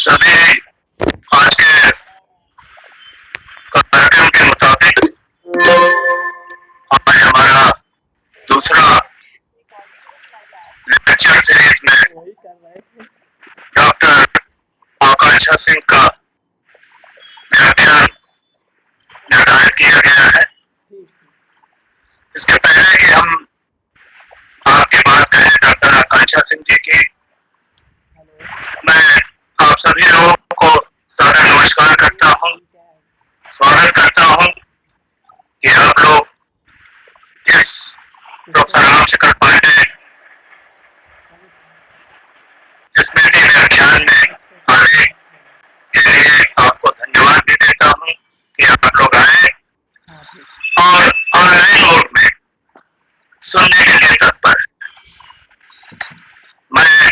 सभी आज के कार्यक्रम के मुताबिक आज हमारा दूसरा लेक्चर सीरीज में डॉक्टर आकांक्षा सिंह का व्याख्यान निर्धारित किया गया है। इसके पहले कि हम आपकी बात करें डॉक्टर आकांक्षा सिंह जी की, मैं आप सभी लोगों को सारा नमस्कार करता हूँ, स्वागत करता हूँ कि आप लोग इस प्रोफेसर रामशेखर पांडे इस मीटिंग व्याख्यान में आने के लिए आपको धन्यवाद भी देता हूँ कि आप लोग आए और ऑनलाइन मोड में सुनने के लिए तत्पर। मैं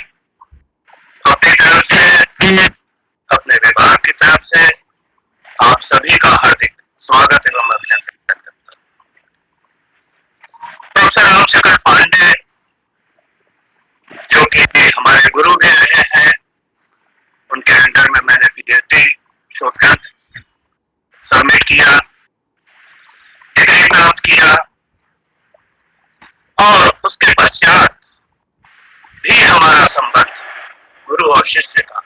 अपनी तरफ से, अपने विभाग की तरफ से आप सभी का हार्दिक स्वागत एवं अभिनंदन करता हूँ। प्रोफेसर रामशेखर पांडे जो कि हमारे गुरु भी रहे हैं, उनके अंडर में मैंने पीएचडी शोध ग्रंथ सबमिट किया, डिग्री प्राप्त किया और उसके पश्चात भी हमारा संबंध गुरु और शिष्य का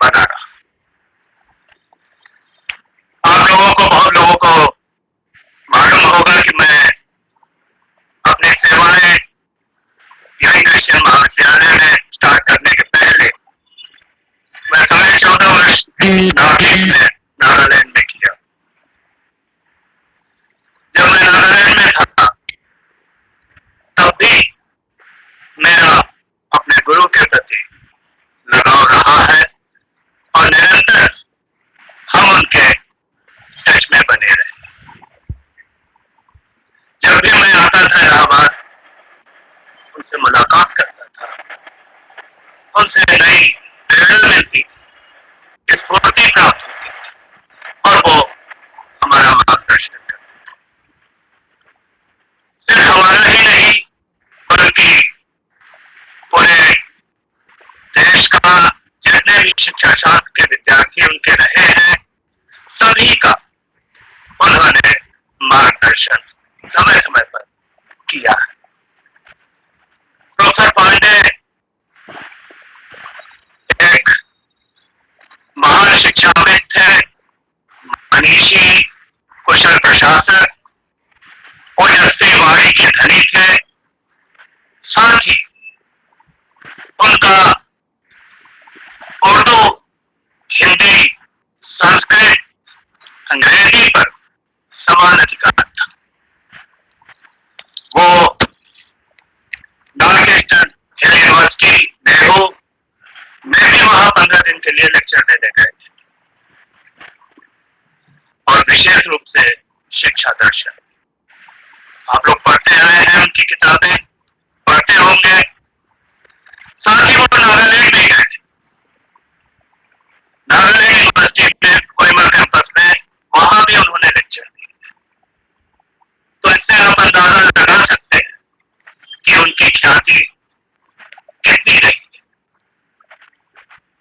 बना रहा। आप लोगों को, बहुत लोगों को मालूम होगा कि मैं अपनी सेवाएं यही क्रिश्चियन महाविद्यालय में स्टार्ट करने के पहले मैं 14.5 वर्ष नागालैंड में किया। जब मैं नागालैंड में था तब भी मेरा अपने गुरु के प्रति लगाव रहा है और निरंतर हम उनके टच में बने रहे। जब भी मैं आता था इलाहाबाद, उनसे मुलाकात करता था, उनसे नई प्रेरणा मिलती थी, स्फूर्ति प्राप्त होती थी और वो हमारा मार्गदर्शन करते थे। सिर्फ हमारा ही नहीं बल्कि पूरे देश का जितने भी शिक्षा शास्त्र के विद्यार्थी उनके रहे हैं, सभी का उन्होंने मार्गदर्शन समय समय पर किया है। प्रोफेसर पांडे एक महान शिक्षाविद थे, मनीषी, कुशल प्रशासक, ओजस्वी वाणी के धनी थे। साथ ही उनका उर्दू, हिंदी, संस्कृत, अंग्रेजी पर समान अधिकार था। वो नॉर्थ ईस्टर्न हिल यूनिवर्सिटी नेहरू में भी वहां 15 दिन के लिए लेक्चर देने गए थे और विशेष रूप से शिक्षा दर्शन। आप लोग पढ़ते आए हैं, उनकी किताबें पढ़ते होंगे। साथ ही वो नागालैंड में गए थे, नागालैंड यूनिवर्सिटी में कोहिमा कैंपस में, वहां भी उन्होंने लेक्चर दिए थे। तो इससे आप अंदाजा लगा सकते हैं कि उनकी ख्याति कितनी रही।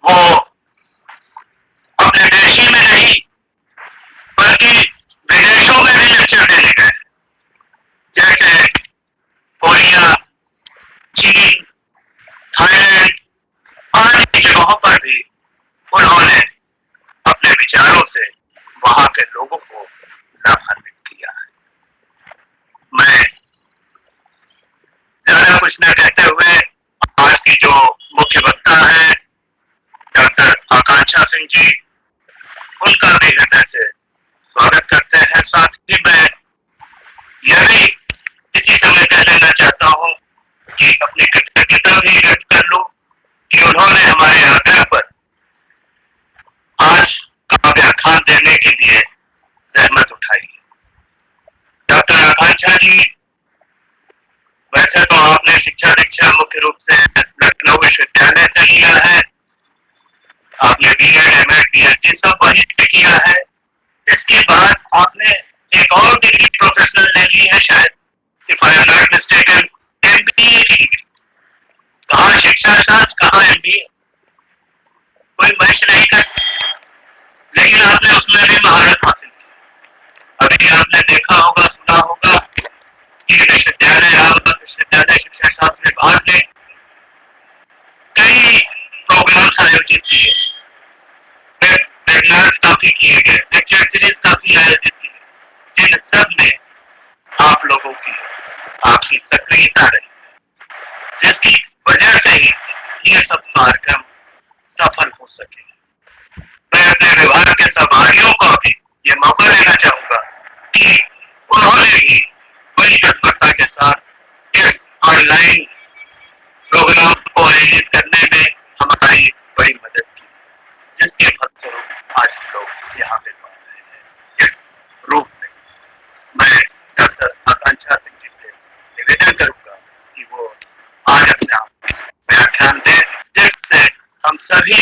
वो अपने देश ही में नहीं बल्कि विदेशों में भी लेक्चर देने गए, जैसे कोरिया, चीन, थाईलैंड आदि जगहों पर भी उन्होंने अपने विचारों से वहां के लोगों को लाभान्वित किया है। मैं ज्यादा कुछ न कहते हुए आज की जो मुख्य वक्ता है डॉक्टर आकांक्षा सिंह जी, उनका भी हृदय से स्वागत करते हैं। साथ ही मैं यह भी इसी समय कह लेना चाहता हूं कि अपनी कृतज्ञता भी व्यक्त कर लूं कि उन्होंने हमारे आग्रह पर आज का व्याख्यान देने के लिए जहमत उठाई। डॉक्टर आकांक्षा जी, वैसे तो आपने शिक्षा दीक्षा मुख्य रूप से लखनऊ विश्वविद्यालय से लिया है, आपने बीएड, एमएड, पीएचडी सब वहीं से किया है। इसके बाद आपने एक और डिग्री प्रोफेशनल ले ली है शायद, if I am not mistaken, MBA की डिग्री। कहाँ शिक्षा शास्त्र, कहाँ एमबीए। कोई मैच नहीं करती, लेकिन आपने उसमें भी महारत हासिल की। अभी आपने देखा होगा, सुना होगा कि विश्वविद्यालय शिक्षा शास्त्र विभाग ने कई प्रोग्राम्स आयोजित किए, वेबिनार्स काफी किए गए, लेक्चर सीरीज काफी आयोजित की, जिन सब में आप लोगों की, आपकी सक्रियता रही, जिसकी वजह से ही ये सब कार्यक्रम सफल हो सके। मैं अपने विभाग के सहभागियों को भी ये मौका देना चाहूंगा कि उन्होंने भी बड़ी तत्परता के साथ इस ऑनलाइन प्रोग्राम को आयोजित करने में हमारी बड़ी मदद की, जिसके फलस्वरूप आज हम लोग यहाँ पे पहुंच रहे हैं इस रूप में। मैं डॉक्टर आकांक्षा सिंह जी से निवेदन करूंगा कि वो आज अपना व्याख्यान दें, जिससे हम सभी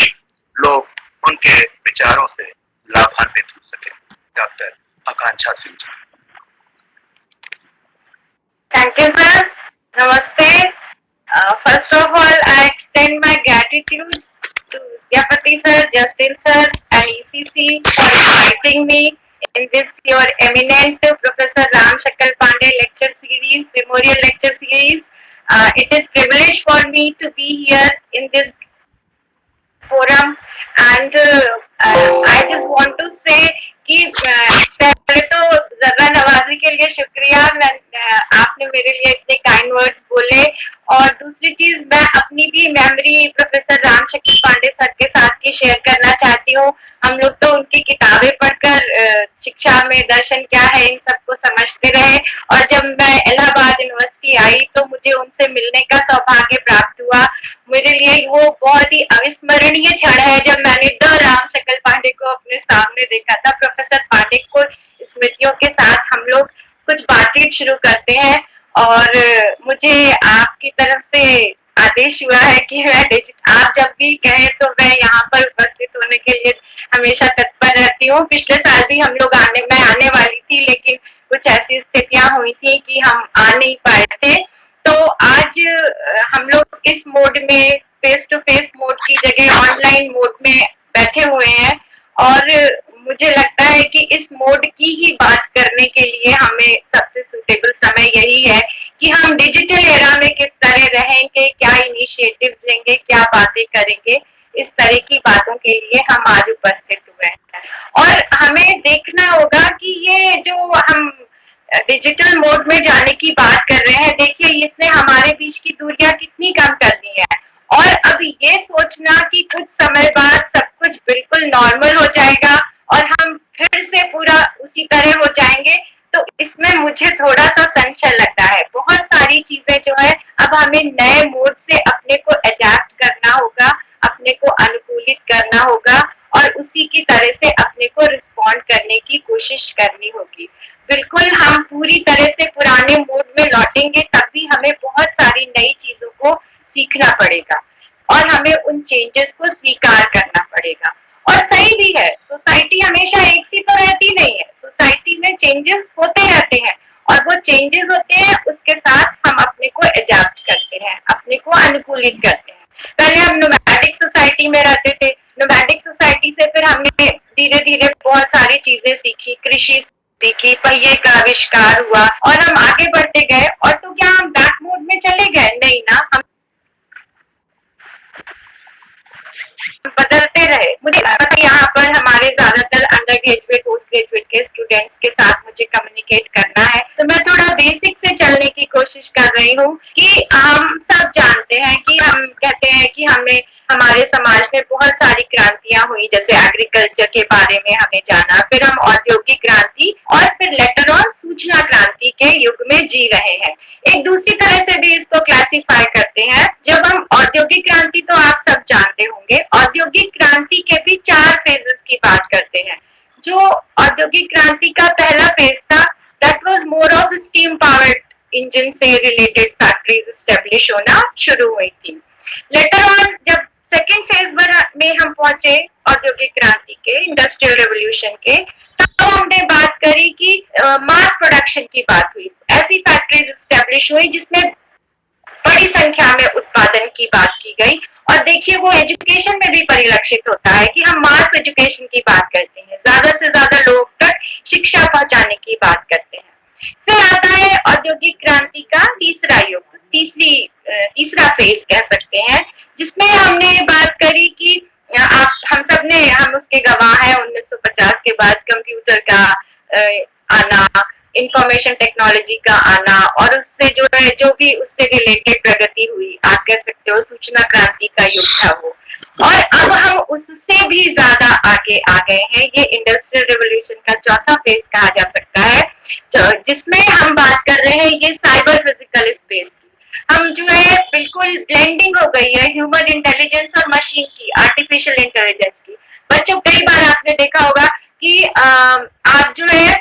लोग उनके विचारों से लाभान्वित हो सके। Doctor Akanksha Singh ji. Thank you, sir. Namaste. First of all, I extend my gratitude to Vidyapati sir, Justin sir, and ECC for inviting me in this your eminent Professor Ram Shakal Pandey lecture series, memorial lecture series. It is privilege for me to be here in this forum, and I just want to say कि पहले तो जर्रा नवाजी के लिए शुक्रिया, आपने मेरे लिए इतने काइंड वर्ड्स बोले, और दूसरी चीज मैं अपनी भी मेमोरी प्रोफेसर राम शक्ल पांडे सर के साथ की शेयर करना चाहती हूँ। हम लोग तो उनकी किताबें पढ़कर शिक्षा में दर्शन क्या है इन सबको समझते रहे, और जब मैं इलाहाबाद यूनिवर्सिटी आई तो मुझे उनसे मिलने का सौभाग्य प्राप्त हुआ। मेरे लिए वो बहुत ही अविस्मरणीय क्षण है जब मैंने द राम शक्ल पांडे को अपने सामने देखा था। प्रोफेसर पांडे को स्मृतियों के साथ हम लोग कुछ बातचीत शुरू करते हैं, और मुझे आपकी तरफ से आदेश हुआ है कि आप जब भी कहें तो मैं यहाँ पर उपस्थित होने के लिए हमेशा तत्पर रहती हूँ। पिछले साल भी मैं आने वाली थी, लेकिन कुछ ऐसी स्थितियां हुई थी कि हम आ नहीं पाए थे। तो आज हम लोग इस मोड में, फेस टू फेस मोड की जगह ऑनलाइन मोड में बैठे हुए हैं, और मुझे लगता है कि इस मोड की ही बात करने के लिए हमें सबसे सूटेबल समय यही है कि हम डिजिटल एरा में किस तरह रहेंगे, क्या इनिशिएटिव्स लेंगे, क्या बातें करेंगे, इस तरह की बातों के लिए हम आज उपस्थित हुए हैं। और हमें देखना होगा कि ये जो हम डिजिटल मोड में जाने की बात कर रहे हैं, देखिए इसने हमारे बीच की दूरियां कितनी कम कर दी है, और अब ये सोचना कि कुछ समय बाद सब कुछ बिल्कुल नॉर्मल हो जाएगा और हम फिर से पूरा उसी तरह हो जाएंगे, तो इसमें मुझे थोड़ा सा संशय लगता है। बहुत सारी चीजें जो है अब हमें नए मोड से अपने को अडैप्ट करना होगा, अपने को अनुकूलित करना होगा, और उसी की तरह से अपने को रिस्पॉन्ड करने की कोशिश करनी होगी। बिल्कुल हम पूरी तरह से पुराने मोड में लौटेंगे तब भी हमें बहुत सारी नई चीजों को सीखना पड़ेगा, और हमें उन चेंजेस को स्वीकार करना पड़ेगा। और सही भी है, सोसाइटी हमेशा एक सी तो रहती नहीं है, सोसाइटी में चेंजेस होते रहते हैं, और वो चेंजेस होते हैं उसके साथ हम अपने को एडैप्ट करते हैं, अपने को अनुकूलित करते हैं। पहले हम नोमैडिक सोसाइटी में रहते थे, नोमैडिक सोसाइटी से फिर हमने धीरे धीरे बहुत सारी चीजें सीखी, कृषि सीखी, पहिए का आविष्कार हुआ, और हम आगे बढ़ते गए। और तो क्या हम बैक मोड में चले गए? नहीं ना, हम बदलते रहे। मुझे पता है यहाँ पर हमारे ज्यादातर अंडर ग्रेजुएट, पोस्ट ग्रेजुएट के स्टूडेंट्स के साथ मुझे कम्युनिकेट करना है, तो मैं थोड़ा बेसिक से चलने की कोशिश कर रही हूँ कि हम सब जानते हैं कि हम कहते हैं कि हमारे समाज में बहुत सारी क्रांतियां हुई, जैसे एग्रीकल्चर के बारे में हमें जाना, फिर हम औद्योगिक क्रांति और फिर लेटर ऑन सूचना क्रांति के युग में जी रहे हैं। एक दूसरी तरह से भी इसको क्लासिफाई करते हैं। जब हम औद्योगिक क्रांति, तो आप सब जानते होंगे, औद्योगिक क्रांति के भी 4 फेजेस की बात करते हैं। जो औद्योगिक क्रांति का पहला फेज था, that was more of steam powered engine से रिलेटेड फैक्ट्रीज एस्टेब्लिश होना शुरू हुई थी। लेटर ऑन जब सेकेंड फेज में हम पहुंचे औद्योगिक क्रांति के, इंडस्ट्रियल रेवोल्यूशन के, तब हमने बात करी कि मास प्रोडक्शन की बात हुई। ऐसी फैक्ट्रीज एस्टेब्लिश हुई जिसमें बड़ी संख्या में उत्पादन की बात की गई। और देखिए वो एजुकेशन में भी परिलक्षित होता है कि हम मास एजुकेशन की बात करते हैं, ज्यादा से ज्यादा लोग तक शिक्षा पहुंचाने की बात करते हैं। फिर आता है औद्योगिक क्रांति का तीसरा युग, तीसरा फेज कह सकते हैं, जिसमें हमने बात करी कि आप हम उसके गवाह हैं, 1950 के बाद कंप्यूटर का आना, इंफॉर्मेशन टेक्नोलॉजी का आना, और उससे जो है जो भी उससे रिलेटेड प्रगति हुई, आप कह सकते हो सूचना क्रांति का युग था वो। और अब हम उससे भी ज्यादा आगे आ गए हैं, ये इंडस्ट्रियल रिवोल्यूशन का चौथा फेज कहा जा सकता है, जिसमें हम बात कर रहे हैं ये साइबर फिजिकल स्पेस की। हम जो है बिल्कुल ब्लेंडिंग हो गई है ह्यूमन इंटेलिजेंस और मशीन की, आर्टिफिशियल इंटेलिजेंस की। बच्चों कई बार आपने देखा होगा कि आप जो है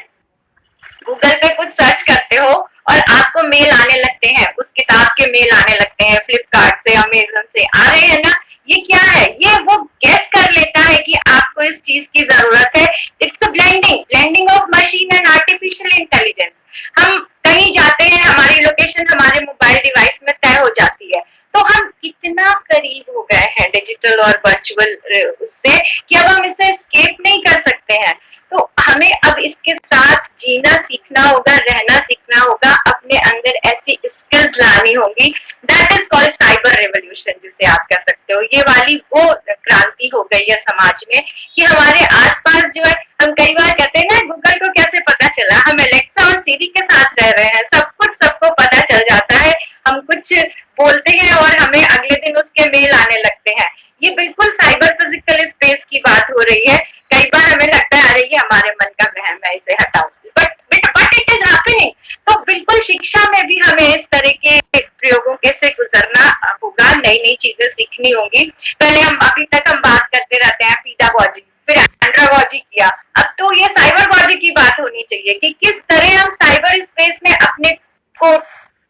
गूगल पे कुछ सर्च करते हो और आपको मेल आने लगते हैं, उस किताब के मेल आने लगते हैं, फ्लिपकार्ट से, अमेजन से आ रहे हैं ना। ये क्या है? ये वो गेस कर लेता है कि आपको इस चीज की जरूरत है। It's a blending of machine and artificial intelligence. हम कहीं जाते हैं, हमारी लोकेशन हमारे मोबाइल डिवाइस में तय हो जाती है, तो हम कितना करीब हो गए हैं डिजिटल और वर्चुअल उससे कि अब हम इसे एस्केप नहीं कर सकते हैं। तो हमें अब इसके साथ जीना सीखना होगा, रहना सीखना होगा, अपने अंदर ऐसी स्किल्स लानी होंगी। That is called cyber revolution, जिसे आप कह सकते हो। ये वाली वो क्रांति हो गई है समाज में कि हमारे आसपास जो है, हम कई बार कहते हैं ना गूगल को कैसे पता चला, हम एलेक्सा और सीरी के साथ रह रहे हैं, सब कुछ सबको पता चल जाता है। हम कुछ बोलते हैं और हमें अगले दिन उसके मेल आने लगते हैं। ये बिल्कुल साइबर फिजिकल स्पेस की बात हो रही है। कई बार हमें लगता है अरे ये हमारे मन का वहम है, इसे हटाऊंगी, बट इट इज हैपनिंग। तो बिल्कुल शिक्षा में भी हमें इस तरह के प्रयोगों के से गुजरना होगा, नई नई चीजें सीखनी होंगी। पहले अभी तक हम बात करते रहते हैं पीडागॉजी, फिर एंड्रागॉजी किया, अब तो ये साइबरगॉजी की बात होनी चाहिए कि किस तरह हम साइबर स्पेस में अपने को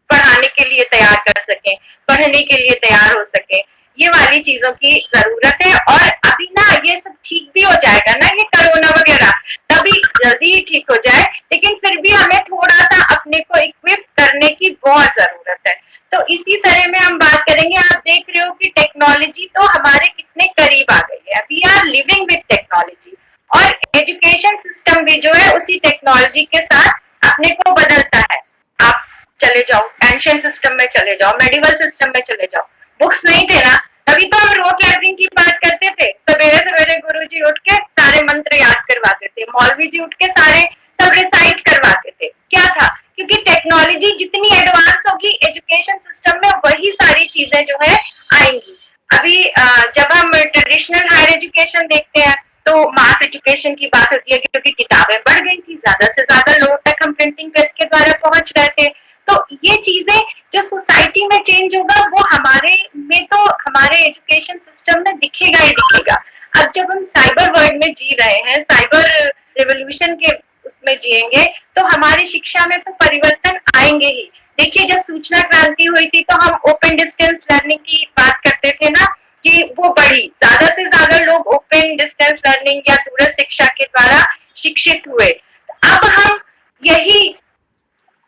पढ़ाने के लिए तैयार कर सकें, पढ़ने के लिए तैयार हो सके। ये वाली चीजों की जरूरत है। और अभी ना ये सब ठीक भी हो जाएगा ना, ये कोरोना वगैरह तभी जल्दी ही ठीक हो जाए, लेकिन फिर भी हमें थोड़ा सा अपने को इक्विप करने की बहुत जरूरत है। तो इसी तरह में हम बात करेंगे। आप देख रहे हो कि टेक्नोलॉजी तो हमारे कितने करीब आ गई है, we are living with technology. और एजुकेशन सिस्टम भी जो है उसी टेक्नोलॉजी के साथ अपने को बदलता है। आप चले जाओ एंशिएंट सिस्टम में, चले जाओ मेडिवल सिस्टम में, चले जाओ, बुक्स नहीं थे ना, तभी तो हम रोट लर्निंग की बात करते थे। सवेरे सवेरे गुरुजी उठ के सारे मंत्र याद करवाते थे, मौलवी जी उठ के सारे सब रिसाइट करवाते थे। क्या था? क्योंकि टेक्नोलॉजी जितनी एडवांस होगी एजुकेशन सिस्टम में, वही सारी चीजें जो है आएंगी। अभी जब हम ट्रेडिशनल हायर एजुकेशन देखते हैं तो मास एजुकेशन की बात होती है, क्योंकि किताबें बढ़ गई थी, ज्यादा से ज्यादा लोगों तक हम प्रिंटिंग प्रेस के द्वारा पहुंच रहे थे। तो ये चीजें जो सोसाइटी में चेंज होगा वो हमारे में, तो हमारे एजुकेशन सिस्टम में दिखेगा ही दिखेगा। अब जब हम साइबर वर्ल्ड में जी रहे हैं, साइबर रेवोल्यूशन के उसमें जिएंगे, तो हमारी शिक्षा में तो परिवर्तन आएंगे ही। देखिए जब सूचना क्रांति हुई थी तो हम ओपन डिस्टेंस लर्निंग की बात करते थे ना, कि वो बढ़ी, ज्यादा से ज्यादा लोग ओपन डिस्टेंस लर्निंग या दूरस्थ शिक्षा के द्वारा शिक्षित हुए। अब हम यही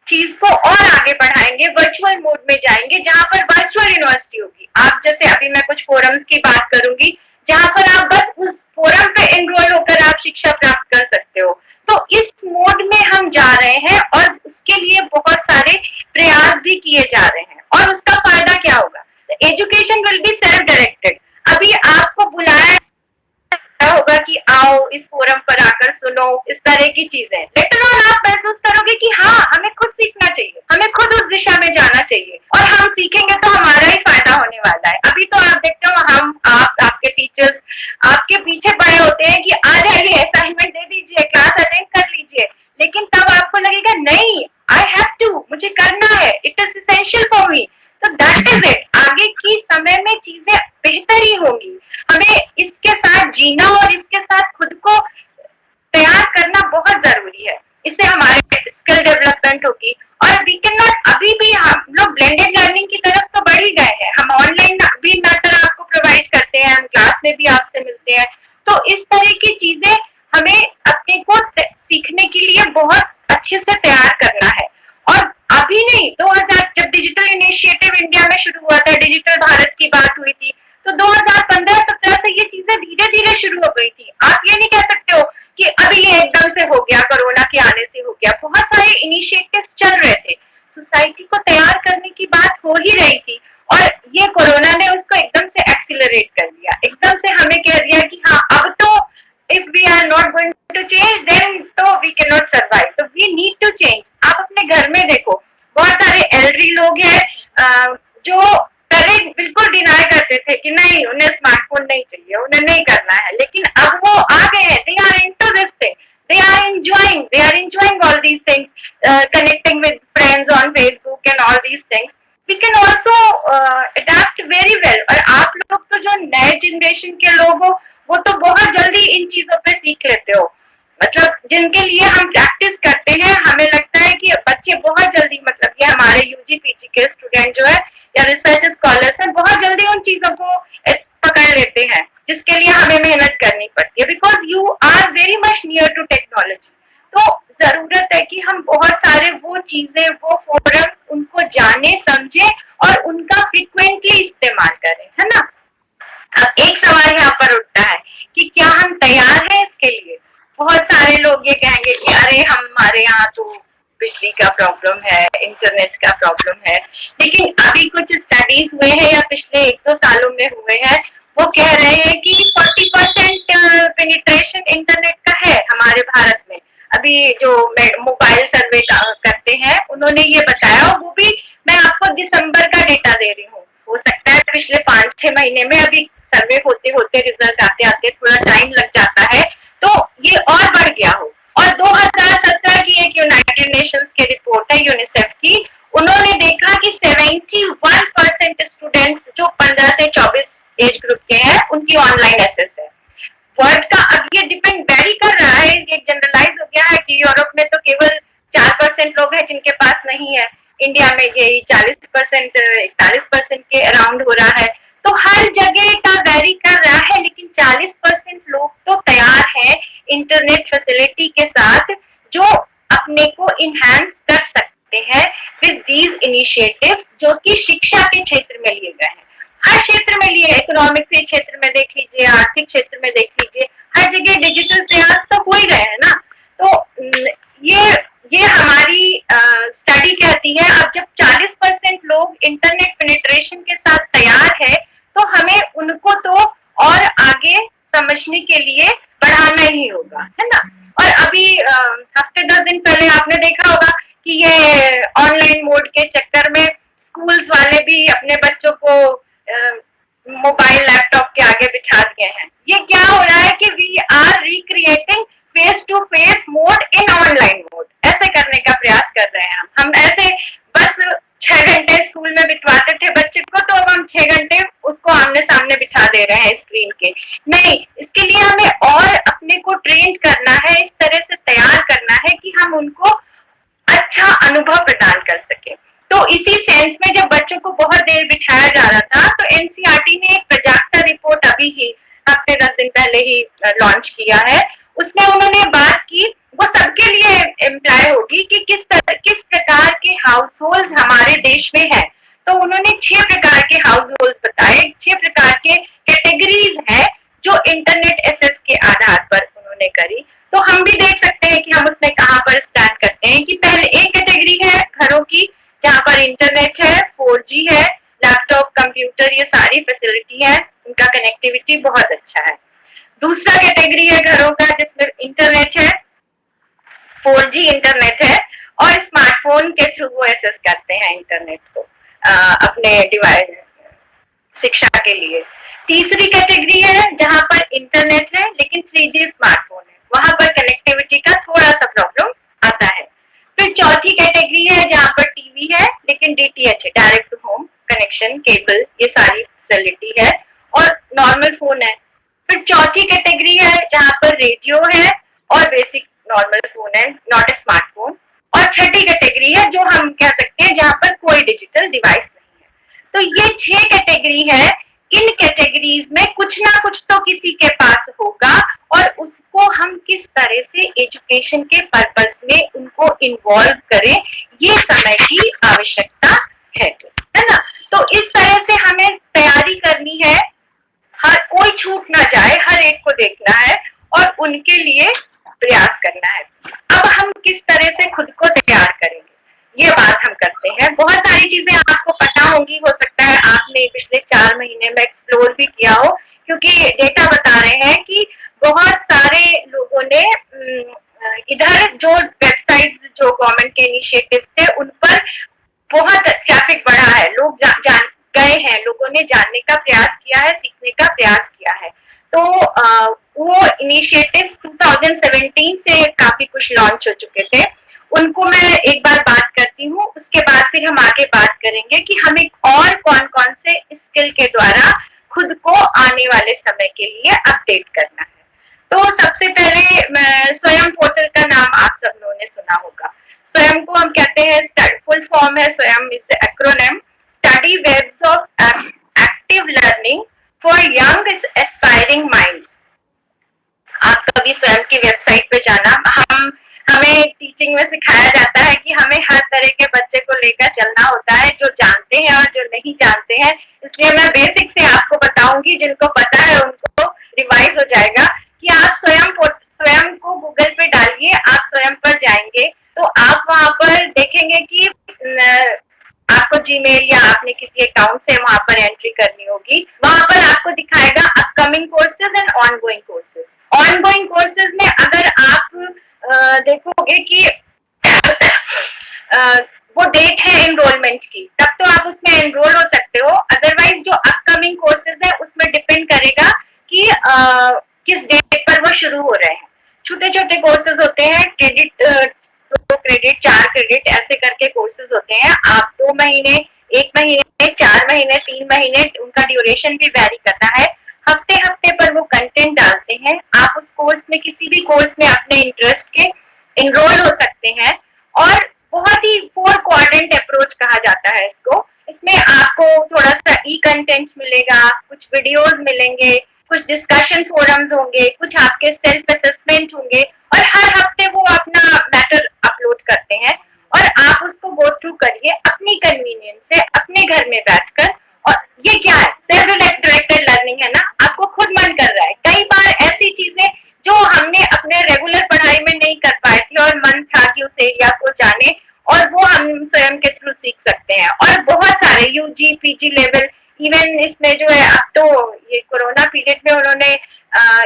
चीज को और आगे बढ़ाएंगे, वर्चुअल मोड में जाएंगे, जहां पर वर्चुअल यूनिवर्सिटी होगी। आप जैसे अभी मैं कुछ फोरम्स की बात करूंगी, जहां पर आप बस उस फोरम पे एनरोल होकर आप शिक्षा प्राप्त कर सकते हो। तो इस मोड में हम जा रहे हैं और उसके लिए बहुत सारे प्रयास भी किए जा रहे हैं। और उसका फायदा क्या होगा? Education will be self directed. अभी आपको बुलाया होगा कि आओ इस फोरम पर आकर सुनो, इस तरह की चीजें। लेकिन और आप महसूस करोगे कि हाँ, हमें खुद सीखना चाहिए, हमें खुद उस दिशा में जाना चाहिए, और हम सीखेंगे तो हमारा ही फायदा होने वाला है। अभी तो आप देखते हो आपके टीचर्स आपके पीछे पड़े होते हैं कि आ जाइए, असाइनमेंट दे दीजिए, क्लास अटेंड कर लीजिए, लेकिन तब आपको लगेगा नहीं, आई हैव टू, मुझे करना है, it is essential for me. तो दैट इज इट। आगे की समय में चीजें बेहतर ही होंगी। हमें इसके साथ जीना और इसके साथ खुद को तैयार करना बहुत जरूरी है। इससे हमारे स्किल डेवलपमेंट होगी। और वी कैन नॉट, अभी भी हम लोग ब्लेंडेड लर्निंग की तरफ तो बढ़ ही गए हैं। हम ऑनलाइन भी मैटर आपको प्रोवाइड करते हैं, हम क्लास में भी आपसे मिलते हैं। तो इस तरह की चीजें हमें अपने को सीखने के लिए बहुत अच्छे से तैयार करना है। और आप अभी नहीं, 2000 जब डिजिटल इनिशिएटिव इंडिया में शुरू हुआ था, डिजिटल भारत की बात हुई थी, तो 2015-17 से ये चीजें धीरे धीरे शुरू हो गई थी। आप ये नहीं कह सकते हो कि अभी ये एकदम से हो गया, कोरोना के आने से हो गया। बहुत सारे इनिशिएटिव्स चल रहे थे, सोसाइटी को तैयार करने की बात हो ही रही थी, और ये कोरोना ने उसको एकदम से एक्सीलरेट कर दिया, एकदम से हमें कह दिया कि हाँ अब तो if we are not going to change then तो we cannot survive, तो we need to change। आप अपने घर में देखो, बहुत सारे एल्डरी लोग हैं जो पहले बिल्कुल डिनाई करते थे कि नहीं, उन्हें स्मार्टफोन नहीं चाहिए, उन्हें नहीं करना है, लेकिन अब वो आ गए हैं, they are into this thing, they are enjoying all these things, connecting with friends on Facebook and all these things। We can also adapt very well। और आप लोग तो जो नए जनरेशन के लोग हो, वो तो बहुत जल्दी इन चीजों पे सीख लेते हो, मतलब जिनके लिए हम प्रैक्टिस करते हैं, हमें लगता है कि बच्चे बहुत जल्दी, मतलब ये हमारे यूजी पीजी के स्टूडेंट जो है या रिसर्च स्कॉलर्स हैं, बहुत जल्दी उन चीजों को पकड़ लेते हैं, जिसके लिए हमें मेहनत करनी पड़ती है, because you are very much near to technology. तो जरूरत है कि हम बहुत सारे वो चीजें, वो फोरम, उनको जाने समझे और उनका फ्रिक्वेंटली इस्तेमाल करें, है ना। अब एक सवाल यहाँ पर उठता है कि क्या हम तैयार हैं इसके लिए। बहुत सारे लोग ये कहेंगे कि अरे हमारे यहाँ तो बिजली का प्रॉब्लम है, इंटरनेट का प्रॉब्लम है, लेकिन अभी कुछ स्टडीज हुए हैं या पिछले 1-2 सालों में हुए हैं, वो कह रहे हैं कि 40% पेनिट्रेशन इंटरनेट का है हमारे भारत में। अभी जो मोबाइल सर्वे करते हैं, उन्होंने ये बताया, और वो भी मैं आपको दिसंबर का डेटा दे रही हूँ, हो सकता है पिछले 5-6 महीने में, अभी सर्वे होते होते रिजल्ट आते आते थोड़ा टाइम लग जाता है, तो ये और बढ़ गया हो। और 2017 की एक यूनाइटेड नेशंस की रिपोर्ट है, यूनिसेफ की, उन्होंने देखा कि 71% स्टूडेंट्स जो 15 से 24 एज ग्रुप के हैं, उनकी ऑनलाइन एक्सेस है। वर्ल्ड का अब ये डिपेंड वेरी कर रहा है, ये जनरलाइज हो गया है कि यूरोप में तो केवल 4% लोग हैं जिनके पास नहीं है, इंडिया में यही 40%, 41% के अराउंड हो रहा है। तो हर जगह का वेरी कर रहा है, लेकिन 40% लोग तो तैयार हैं इंटरनेट फैसिलिटी के साथ, जो अपने को इनहैंस कर सकते हैं विद दीज इनिशिएटिव्स, जो कि शिक्षा के क्षेत्र में लिए गए हैं। हर क्षेत्र में लिए, इकोनॉमिक्स के क्षेत्र में देख लीजिए, आर्थिक क्षेत्र में देख लीजिए, हर जगह डिजिटल प्रयास तो हो ही रहे हैं ना। तो ये हमारी स्टडी कहती है, अब जब 40% लोग इंटरनेट पेनिट्रेशन के साथ तैयार है, तो हमें उनको तो और आगे समझने के लिए बढ़ाना ही होगा, है ना। और अभी हफ्ते 10 दिन पहले आपने देखा होगा कि ये ऑनलाइन मोड के चक्कर में स्कूल्स वाले भी अपने बच्चों को मोबाइल लैपटॉप के आगे बिठा दिए हैं। ये क्या हो रहा है कि we are recreating face to face mode in online mode, ऐसे करने का प्रयास कर रहे हैं हम ऐसे बस 6 घंटे स्कूल में बिठवाते थे बच्चे को, तो अब हम 6 घंटे उसको आमने सामने बिठा दे रहे हैं स्क्रीन के। नहीं, इसके लिए हमें और अपने को ट्रेन करना है, इस तरह से तैयार करना है कि हम उनको अच्छा अनुभव प्रदान कर सके। तो इसी सेंस में जब बच्चों को बहुत देर बिठाया जा रहा था, तो एनसीईआरटी ने एक प्रजाक्ता रिपोर्ट अभी ही हफ्ते 10 दिन पहले ही लॉन्च किया है। उसमें उन्होंने बात की, वो सबके लिए एम्प्लॉय होगी कि किस प्रकार के हाउस होल्ड हमारे देश में है। तो उन्होंने 6 प्रकार के हाउस होल्ड बताए, 6 प्रकार के कैटेगरीज है जो इंटरनेट एक्सेस के आधार पर उन्होंने करी। तो हम भी देख सकते हैं कि हम उसमें कहाँ पर स्टैंड करते हैं। कि पहले एक कैटेगरी है घरों की, जहाँ पर इंटरनेट है, 4G है, लैपटॉप, कंप्यूटर, ये सारी फैसिलिटी है, उनका कनेक्टिविटी बहुत अच्छा है। दूसरा कैटेगरी है घरों का जिसमें इंटरनेट है, 4G इंटरनेट है, और स्मार्टफोन के थ्रू वो एक्सेस करते हैं इंटरनेट को अपने डिवाइस शिक्षा के लिए। तीसरी कैटेगरी है जहाँ पर इंटरनेट है लेकिन 3G स्मार्टफोन है, वहां पर कनेक्टिविटी का थोड़ा सा प्रॉब्लम आता है। फिर चौथी कैटेगरी है जहाँ पर टीवी है लेकिन DTH है, direct to home connection, cable, ये सारी फैसिलिटी है, और नॉर्मल फोन है। फिर चौथी कैटेगरी है जहाँ पर रेडियो है और बेसिक नॉर्मल फोन है, नॉट ए स्मार्टफोन। और छठी कैटेगरी है जो हम कह सकते हैं जहाँ पर कोई डिजिटल डिवाइस नहीं है। तो ये 6 कैटेगरी है। इन कैटेगरीज में कुछ ना कुछ तो किसी के पास होगा, और उसको हम किस तरह से एजुकेशन के पर्पस में उनको इन्वॉल्व करें, ये समय की आवश्यकता है ना। तो इस तरह से हमें तैयारी करनी है, हर कोई छूट ना जाए, हर एक को देखना है और उनके लिए प्रयास करना है। अब हम किस तरह से खुद को तैयार करेंगे, ये बात हम करते हैं। बहुत सारी चीजें आपको पता होंगी, हो सकता है आपने पिछले 4 महीने में एक्सप्लोर भी किया हो, क्योंकि डेटा बता रहे हैं कि बहुत सारे लोगों ने इधर जो वेबसाइट्स जो गवर्नमेंट के इनिशिएटिव्स थे उन पर बहुत ट्रैफिक बढ़ा है, लोग जान गए हैं, लोगों ने जानने का प्रयास किया है, सीखने का प्रयास किया है। तो वो इनिशिएटिव 2017 से काफी कुछ लॉन्च हो चुके थे, उनको मैं एक बार बात करती हूँ, उसके बाद फिर हम आगे बात करेंगे कि हमें और कौन कौन से स्किल के द्वारा खुद को आने वाले समय के लिए अपडेट करना है। तो सबसे पहले स्वयं पोर्टल का नाम आप सब लोगों ने सुना होगा। स्वयं को हम कहते हैं, फुल फॉर्म है Swayam is acronym, study webs of active learning for young aspiring minds. आप कभी स्वयं की वेबसाइट पे जाना, हमें टीचिंग में सिखाया जाता है कि हमें हर तरह के बच्चे को लेकर चलना होता है, जो जानते हैं और जो नहीं जानते हैं। इसलिए मैं बेसिक से आपको बताऊंगी, जिनको पता है उनको रिवाइज हो जाएगा कि आप स्वयं को गूगल पे डालिए, आप स्वयं पर जाएंगे तो आप वहां पर देखेंगे कि आपको जीमेल या आपने किसी अकाउंट से वहां पर एंट्री करनी होगी। वहां पर आपको दिखाएगा upcoming courses and ongoing courses. Ongoing courses में अगर आप देखोगे कि वो डेट है एनरोलमेंट की, तब तो आप उसमें एनरोल हो सकते हो। अदरवाइज जो अपकमिंग कोर्सेज है उसमें डिपेंड करेगा कि किस डेट पर वो शुरू हो रहे हैं। छोटे छोटे कोर्सेज होते हैं, क्रेडिट 2 क्रेडिट 4 क्रेडिट ऐसे करके कोर्सेज होते हैं। आप 2 महीने, 1 महीने, 4 महीने, 3 महीने, उनका ड्यूरेशन भी वेरी करता है। हफ्ते हफ्ते पर वो कंटेंट डालते हैं। आप उस कोर्स में, किसी भी कोर्स में अपने इंटरेस्ट के एनरोल हो सकते हैं। और बहुत ही 4 क्वाड्रेंट अप्रोच कहा जाता है इसको। इसमें आपको थोड़ा सा ई कंटेंट मिलेगा, कुछ वीडियोस मिलेंगे, कुछ डिस्कशन फोरम्स होंगे, कुछ आपके सेल्फ असेसमेंट होंगे और हर हफ्ते वो अपना मैटर अपलोड करते हैं और आप उसको गो थ्रू करिए अपनी कन्वीनियंस से, अपने घर में बैठकर। और ये क्या है, सेल्फ डायरेक्टेड लर्निंग है ना, आपको खुद मन कर रहा है। कई बार ऐसी चीजें जो हमने अपने रेगुलर पढ़ाई में नहीं कर पाए थी और मन था कि उस एरिया को जाने, और वो हम स्वयं के थ्रू सीख सकते हैं। और बहुत सारे यूजी पीजी लेवल, इवन इसमें जो है, अब तो ये कोरोना पीरियड में उन्होंने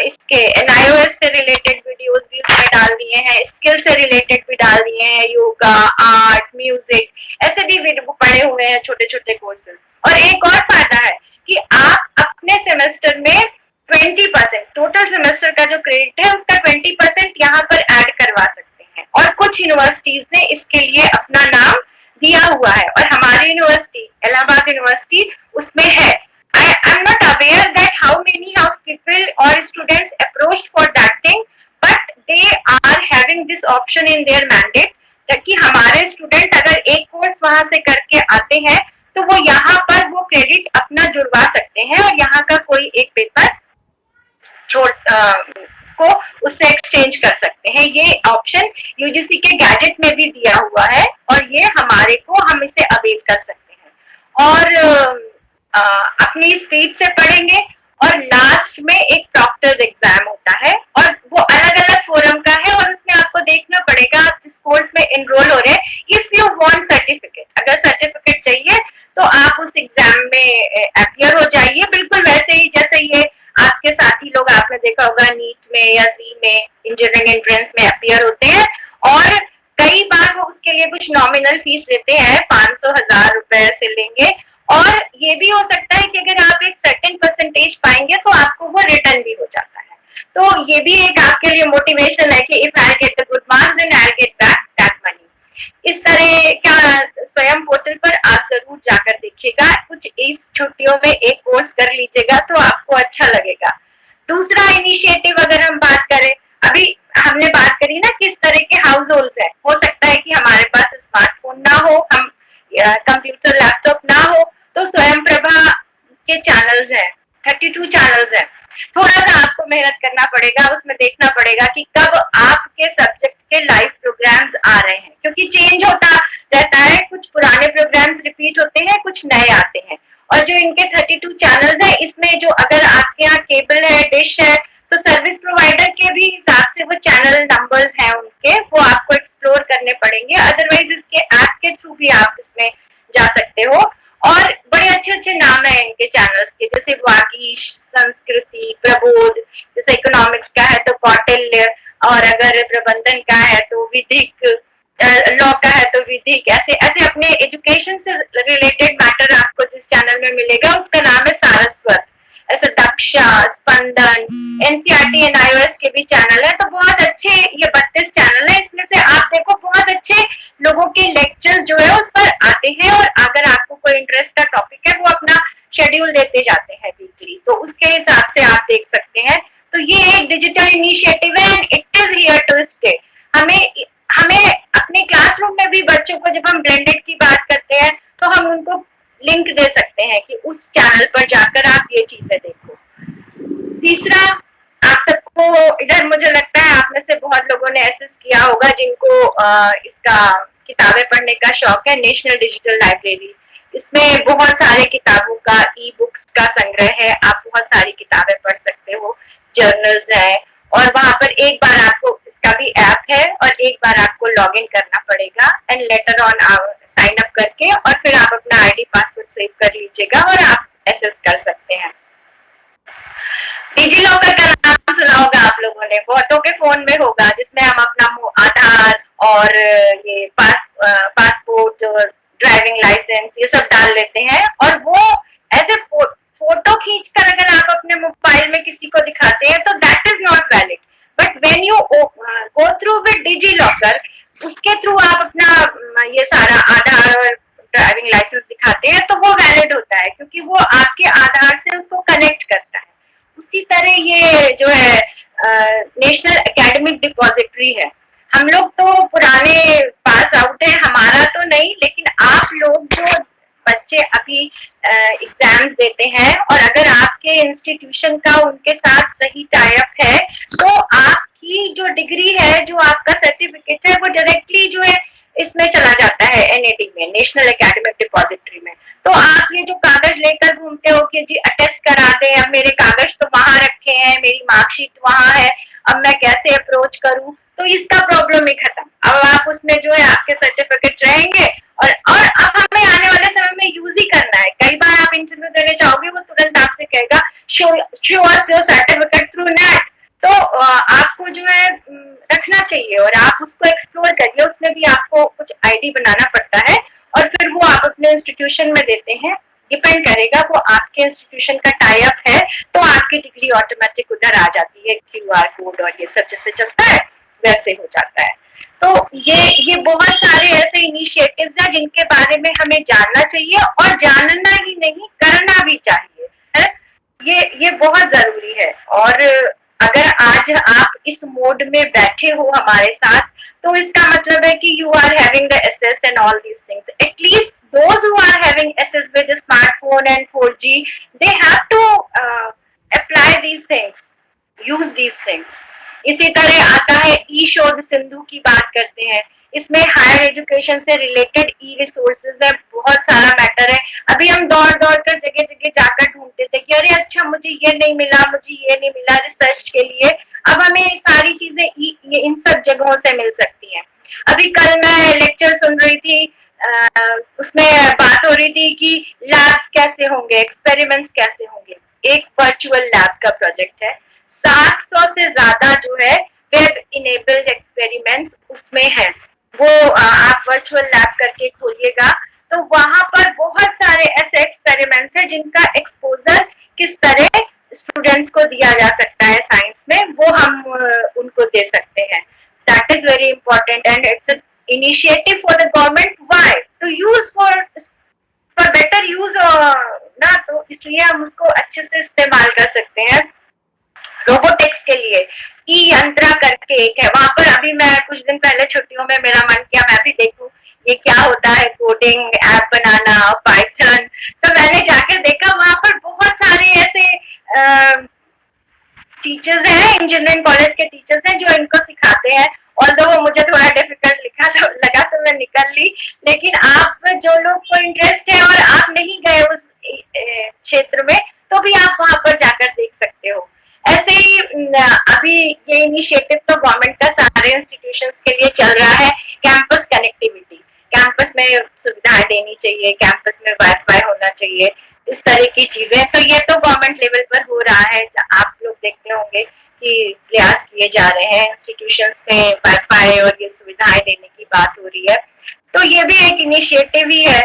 इसके एनआईओएस से रिलेटेड वीडियोस भी उसमें डाल दिए हैं, स्किल से रिलेटेड भी डाल दिए हैं, योगा, आर्ट, म्यूजिक, ऐसे भी पढ़े हुए हैं छोटे छोटे कोर्सेज। और एक और फायदा है कि आप अपने सेमेस्टर में 20%, टोटल सेमेस्टर का जो क्रेडिट है उसका 20% यहाँ पर ऐड करवा सकते हैं। और कुछ यूनिवर्सिटीज ने इसके लिए अपना नाम दिया हुआ है, और हमारी यूनिवर्सिटी, इलाहाबाद यूनिवर्सिटी, उसमें है। I'm not aware that how many of people or students approached for that thing, but they are having this option in their mandate, ताकि हमारे स्टूडेंट अगर एक कोर्स वहां से करके आते हैं तो वो यहाँ पर वो क्रेडिट अपना जुड़वा सकते हैं और यहाँ का कोई एक पेपर को उससे एक्सचेंज कर सकते हैं। ये ऑप्शन यूजीसी के गैजेट में भी दिया हुआ है और ये हमारे को, हम इसे अवेल कर सकते हैं। और अपनी स्पीड से पढ़ेंगे और लास्ट में एक प्रॉक्टर एग्जाम होता है और वो अलग अलग फोरम का है और उसमें आपको देखना पड़ेगा आप जिस कोर्स में एनरोल हो रहे हैं। इफ यू वांट सर्टिफिकेट, अगर सर्टिफिकेट चाहिए तो आप उस एग्जाम में अपियर हो जाइए, बिल्कुल वैसे ही जैसे ये आपके साथी लोग, आपने देखा होगा नीट में या जी में, इंजीनियरिंग एंट्रेंस में अपियर होते हैं। और कई बार वो उसके लिए कुछ नॉमिनल फीस लेते हैं, 500-1000 रुपए से लेंगे। और ये भी हो सकता है कि अगर आप एक सर्टेन परसेंटेज पाएंगे तो आपको वो रिटर्न भी हो जाता है। तो ये भी एक आपके लिए मोटिवेशन है कि if I get the good marks then I get back that money. इस तरह का स्वयं पोर्टल पर आप जरूर जाकर देखिएगा। कुछ इस छुट्टियों में एक कोर्स कर लीजिएगा तो आपको अच्छा लगेगा। दूसरा इनिशिएटिव अगर हम बात करें, अभी हमने बात करी ना किस तरह के हाउस होल्ड है। हो सकता है कि हमारे पास स्मार्टफोन ना हो, हम कंप्यूटर लैपटॉप ना हो, तो स्वयं प्रभा के चैनल्स हैं, 32 चैनल्स हैं। थोड़ा सा आपको मेहनत करना पड़ेगा, उसमें देखना पड़ेगा कि कब आपके सब्जेक्ट के लाइव प्रोग्राम्स आ रहे हैं, क्योंकि चेंज होता रहता है, कुछ पुराने प्रोग्राम्स रिपीट होते हैं, कुछ नए आते हैं। और जो इनके 32 चैनल्स है, इसमें जो अगर आपके यहाँ केबल है, डिश है, तो सर्विस प्रोवाइडर के भी हिसाब से वो चैनल नंबर्स हैं उनके, वो आपको एक्सप्लोर करने पड़ेंगे। अदरवाइज इसके ऐप के थ्रू भी आप इसमें जा सकते हो। और बड़े अच्छे अच्छे नाम है इनके चैनल्स के, जैसे वागीश, संस्कृति, प्रबोध, जैसे इकोनॉमिक्स का है तो कौटिल्य, और अगर प्रबंधन का है तो विधिक, लॉ का है तो विधिक। ऐसे ऐसे अपने एजुकेशन से रिलेटेड मैटर आपको जिस चैनल में मिलेगा उसका नाम है सारस्वत। ऐसे दक्षा, स्पंदन, एनसीईआरटी एंड iOS के भी चैनल है। तो बहुत अच्छे ये 32 चैनल है, इसमें से आप देखो बहुत अच्छे लोगों के लेक्चर्स जो है उस पर आते हैं, और अगर आपको कोई इंटरेस्ट का टॉपिक है वो अपना शेड्यूल देते जाते हैं वीकली, तो उसके हिसाब से आप देख सकते हैं। तो ये एक डिजिटल इनिशिएटिव है and it is here to stay. हमें हमें अपने क्लासरूम में भी बच्चों को, जब हम ब्लेंडेड की बात करते हैं, तो हम उनको लिंक दे सकते हैं कि उस चैनल पर जाकर आप ये चीजें देखो। तीसरा, आप सबको इधर मुझे लगता है आप में से बहुत लोगों ने एसेस किया होगा जिनको इसका किताबें पढ़ने का शौक है, नेशनल डिजिटल लाइब्रेरी। इसमें बहुत सारे किताबों का, ई बुक्स का संग्रह है, आप बहुत सारी किताबें पढ़ सकते हो, जर्नल्स है, और वहां पर एक बार आपको, इसका भी ऐप है, और एक बार आपको लॉग इन करना पड़ेगा and later on sign up करके, और फिर आप अपना आईडी पासवर्ड सेव कर लीजिएगा और आप एक्सेस कर सकते हैं। डिजी लॉकर का नाम सुना होगा आप लोगों ने, बहुतों के फोन में होगा, जिसमें हम अपना आधार और ये पासपोर्ट और ड्राइविंग लाइसेंस ये सब डाल लेते हैं, और वो ऐसे फोटो खींचकर अगर आप अपने मोबाइल में किसी को दिखाते हैं तो that is not valid. But when you go through with DigiLocker, उसके थ्रू आप अपना ये सारा आधार और ड्राइविंग लाइसेंस दिखाते हैं तो वो वैलिड होता है, क्योंकि वो आपके आधार से उसको कनेक्ट करता है। उसी तरह ये जो है नेशनल एकेडमिक डिपॉजिटरी है। हम लोग तो पुराने पास आउट है, हमारा तो नहीं, लेकिन आप लोग जो बच्चे अभी एग्जाम्स देते हैं, और अगर आपके इंस्टीट्यूशन का उनके साथ सही टाई अप है, तो आपकी जो डिग्री है, जो आपका सर्टिफिकेट है, वो डायरेक्टली जो है इसमें चला जाता है, एनएडी में, नेशनल एकेडमिक डिपॉजिटरी में। तो आप ये जो कागज लेकर घूमते हो कि जी अटेस्ट करा दे, अब मेरे कागज तो वहां रखे हैं, मेरी मार्कशीट वहां है, अब मैं कैसे अप्रोच करूं, तो इसका प्रॉब्लम ही खत्म। अब आप उसमें जो है आपके सर्टिफिकेट रहेंगे, और अब हमें आने वाले समय में यूज ही करना है। कई बार आप इंटरव्यू देने जाओगे, वो तुरंत आपसे कहेगा show us your certificate through net, तो आपको जो है रखना चाहिए और आप उसको एक्सप्लोर करिए। उसमें भी आपको कुछ आईडी बनाना पड़ता है, और फिर वो आप अपने इंस्टीट्यूशन में देते हैं, डिपेंड करेगा, वो आपके इंस्टीट्यूशन का टाई अप है तो आपकी डिग्री ऑटोमेटिक उधर आ जाती है, क्यूआर कोड और ये सब जैसे चलता है वैसे हो जाता है। तो ये बहुत सारे ऐसे इनिशिएटिव्स हैं जिनके बारे में हमें जानना चाहिए, और जानना ही नहीं, करना भी चाहिए है। ये बहुत जरूरी है। और अगर आज आप इस मोड में बैठे हो हमारे साथ, तो इसका मतलब है कि you are having the access and all these things. At least those who are having access with a smartphone and 4G, they have to apply these things, use these things. इसी तरह आता है ई शोध सिंधु की बात करते हैं, इसमें हायर एजुकेशन से रिलेटेड ई रिसोर्सेज है, बहुत सारा मैटर है। अभी हम दौड़ दौड़ कर जगह जगह जाकर ढूंढते थे कि अरे अच्छा मुझे ये नहीं मिला, मुझे ये नहीं मिला रिसर्च के लिए। अब हमें सारी चीजें ये इन सब जगहों से मिल सकती हैं। अभी कल मैं लेक्चर सुन रही थी, उसमें बात हो रही थी कि लैब्स कैसे होंगे, एक्सपेरिमेंट्स कैसे होंगे। एक वर्चुअल लैब का प्रोजेक्ट है, 700 से ज्यादा जो है वेब इनेबल्ड एक्सपेरिमेंट्स उसमें है। वो आप वर्चुअल लैब करके खोलिएगा तो वहां पर बहुत सारे ऐसे एक्सपेरिमेंट्स हैं जिनका एक्सपोजर किस तरह स्टूडेंट्स को दिया जा सकता है साइंस में, वो हम उनको दे सकते हैं। That is very important and it's initiative for the government. Why? To use for better use ना, तो इसलिए हम उसको अच्छे से इस्तेमाल कर सकते हैं। रोबोटिक्स के लिए ई यंत्रा करके एक है, वहां पर अभी मैं कुछ दिन पहले छुट्टियों में मेरा मन किया मैं भी देखूं ये क्या होता है, कोडिंग ऐप बनाना, पाइथन। तो मैंने जाके देखा वहां पर बहुत सारे ऐसे टीचर्स हैं, इंजीनियरिंग कॉलेज के टीचर्स हैं जो इनको सिखाते हैं, ऑल्दो वो मुझे थोड़ा डिफिकल्ट लगा तो मैं निकल ली, लेकिन आप जो लोग को इंटरेस्ट है और आप नहीं गए उस क्षेत्र में, तो भी आप वहां पर जाकर देख सकते हो। ऐसे ही अभी ये इनिशिएटिव तो गवर्नमेंट का सारे इंस्टीट्यूशंस के लिए चल रहा है, कैंपस कनेक्टिविटी, कैंपस में सुविधाएं देनी चाहिए, कैंपस में वाईफाई होना चाहिए, इस तरह की चीजें। तो ये तो गवर्नमेंट लेवल पर हो रहा है, आप लोग देखते होंगे कि प्रयास किए जा रहे हैं, इंस्टीट्यूशंस में वाईफाई और ये सुविधाएं देने की बात हो रही है, तो ये भी एक इनिशिएटिव ही है।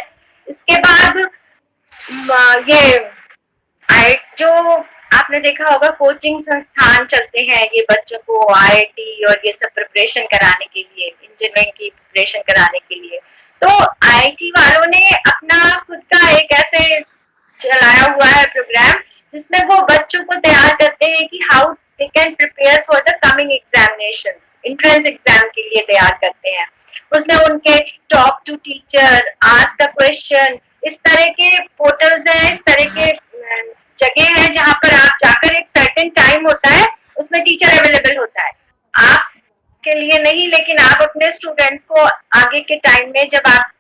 इसके बाद ये जो आपने देखा होगा कोचिंग संस्थान चलते हैं ये बच्चों को आईआईटी और ये सब प्रिपरेशन कराने के लिए, इंजीनियरिंग की प्रिपरेशन कराने के लिए। तो आईआईटी वालों ने अपना खुद का एक ऐसे चलाया हुआ है प्रोग्राम जिसमें वो बच्चों को तैयार करते हैं कि how they can prepare for the coming examinations, entrance exam के लिए तैयार करते हैं। उसमें उनके talk to teacher, ask the question, इस तरह के पोर्टल्स हैं, इस तरह के जगह है जहां पर आप जाकर, एक सर्टेन टाइम होता है उसमें टीचर अवेलेबल होता है आप के लिए नहीं, लेकिन आप अपने स्टूडेंट्स को आगे के टाइम में जब आप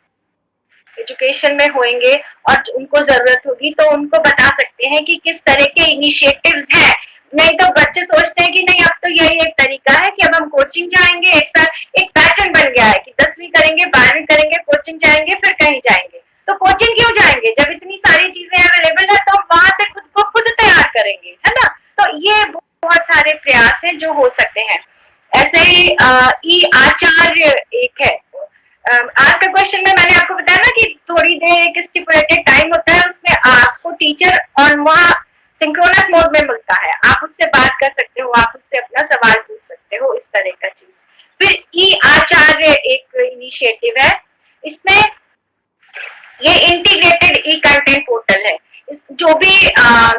एजुकेशन में होंगे और उनको जरूरत होगी तो उनको बता सकते हैं कि किस तरह के इनिशिएटिव्स हैं। नहीं तो बच्चे सोचते हैं कि नहीं अब तो यही एक तरीका है कि अब हम कोचिंग जाएंगे, एक साथ एक पैटर्न बन गया है कि 10वीं करेंगे, 12वीं करेंगे, कोचिंग जाएंगे, फिर कहीं जाएंगे। तो कोचिंग क्यों जाएंगे जब इतनी सारी चीजें अवेलेबल है, तो वहां से खुद को खुद तैयार करेंगे, है ना। तो ये बहुत सारे प्रयास हैं जो हो सकते हैं। ऐसे ही ई आचार्य एक है, आज का क्वेश्चन में मैंने आपको बताया ना कि थोड़ी देर एक स्टिपुलेटेड टाइम होता है, उसमें आपको टीचर और वहाँ सिंक्रोनस मोड में मिलता है, आप उससे बात कर सकते हो, आप उससे अपना सवाल पूछ सकते हो, इस तरह का चीज। फिर ई आचार्य एक इनिशिएटिव है, इसमें ये इंटीग्रेटेड ई कंटेंट पोर्टल है। जो भी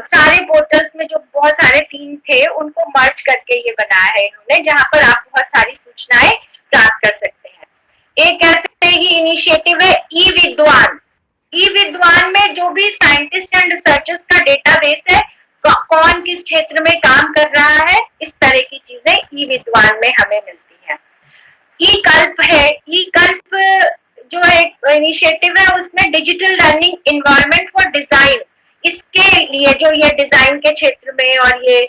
सारे पोर्टल्स में जो बहुत सारे थीम थे उनको मर्ज करके ये बनाया है इन्होंने, जहां पर आप बहुत सारी सूचनाएं प्राप्त कर सकते हैं। एक ऐसे ही इनिशिएटिव है ई विद्वान। ई विद्वान में जो भी साइंटिस्ट एंड रिसर्चर्स का डेटाबेस है, कौन किस क्षेत्र में काम कर रहा है, इस तरह की चीजें ई विद्वान में हमें मिलती हैं। ई कल्प है, ई कल्प जो एक इनिशिएटिव है उसमें digital learning environment for design, इसके लिए जो ये डिजाइन के क्षेत्र में और ये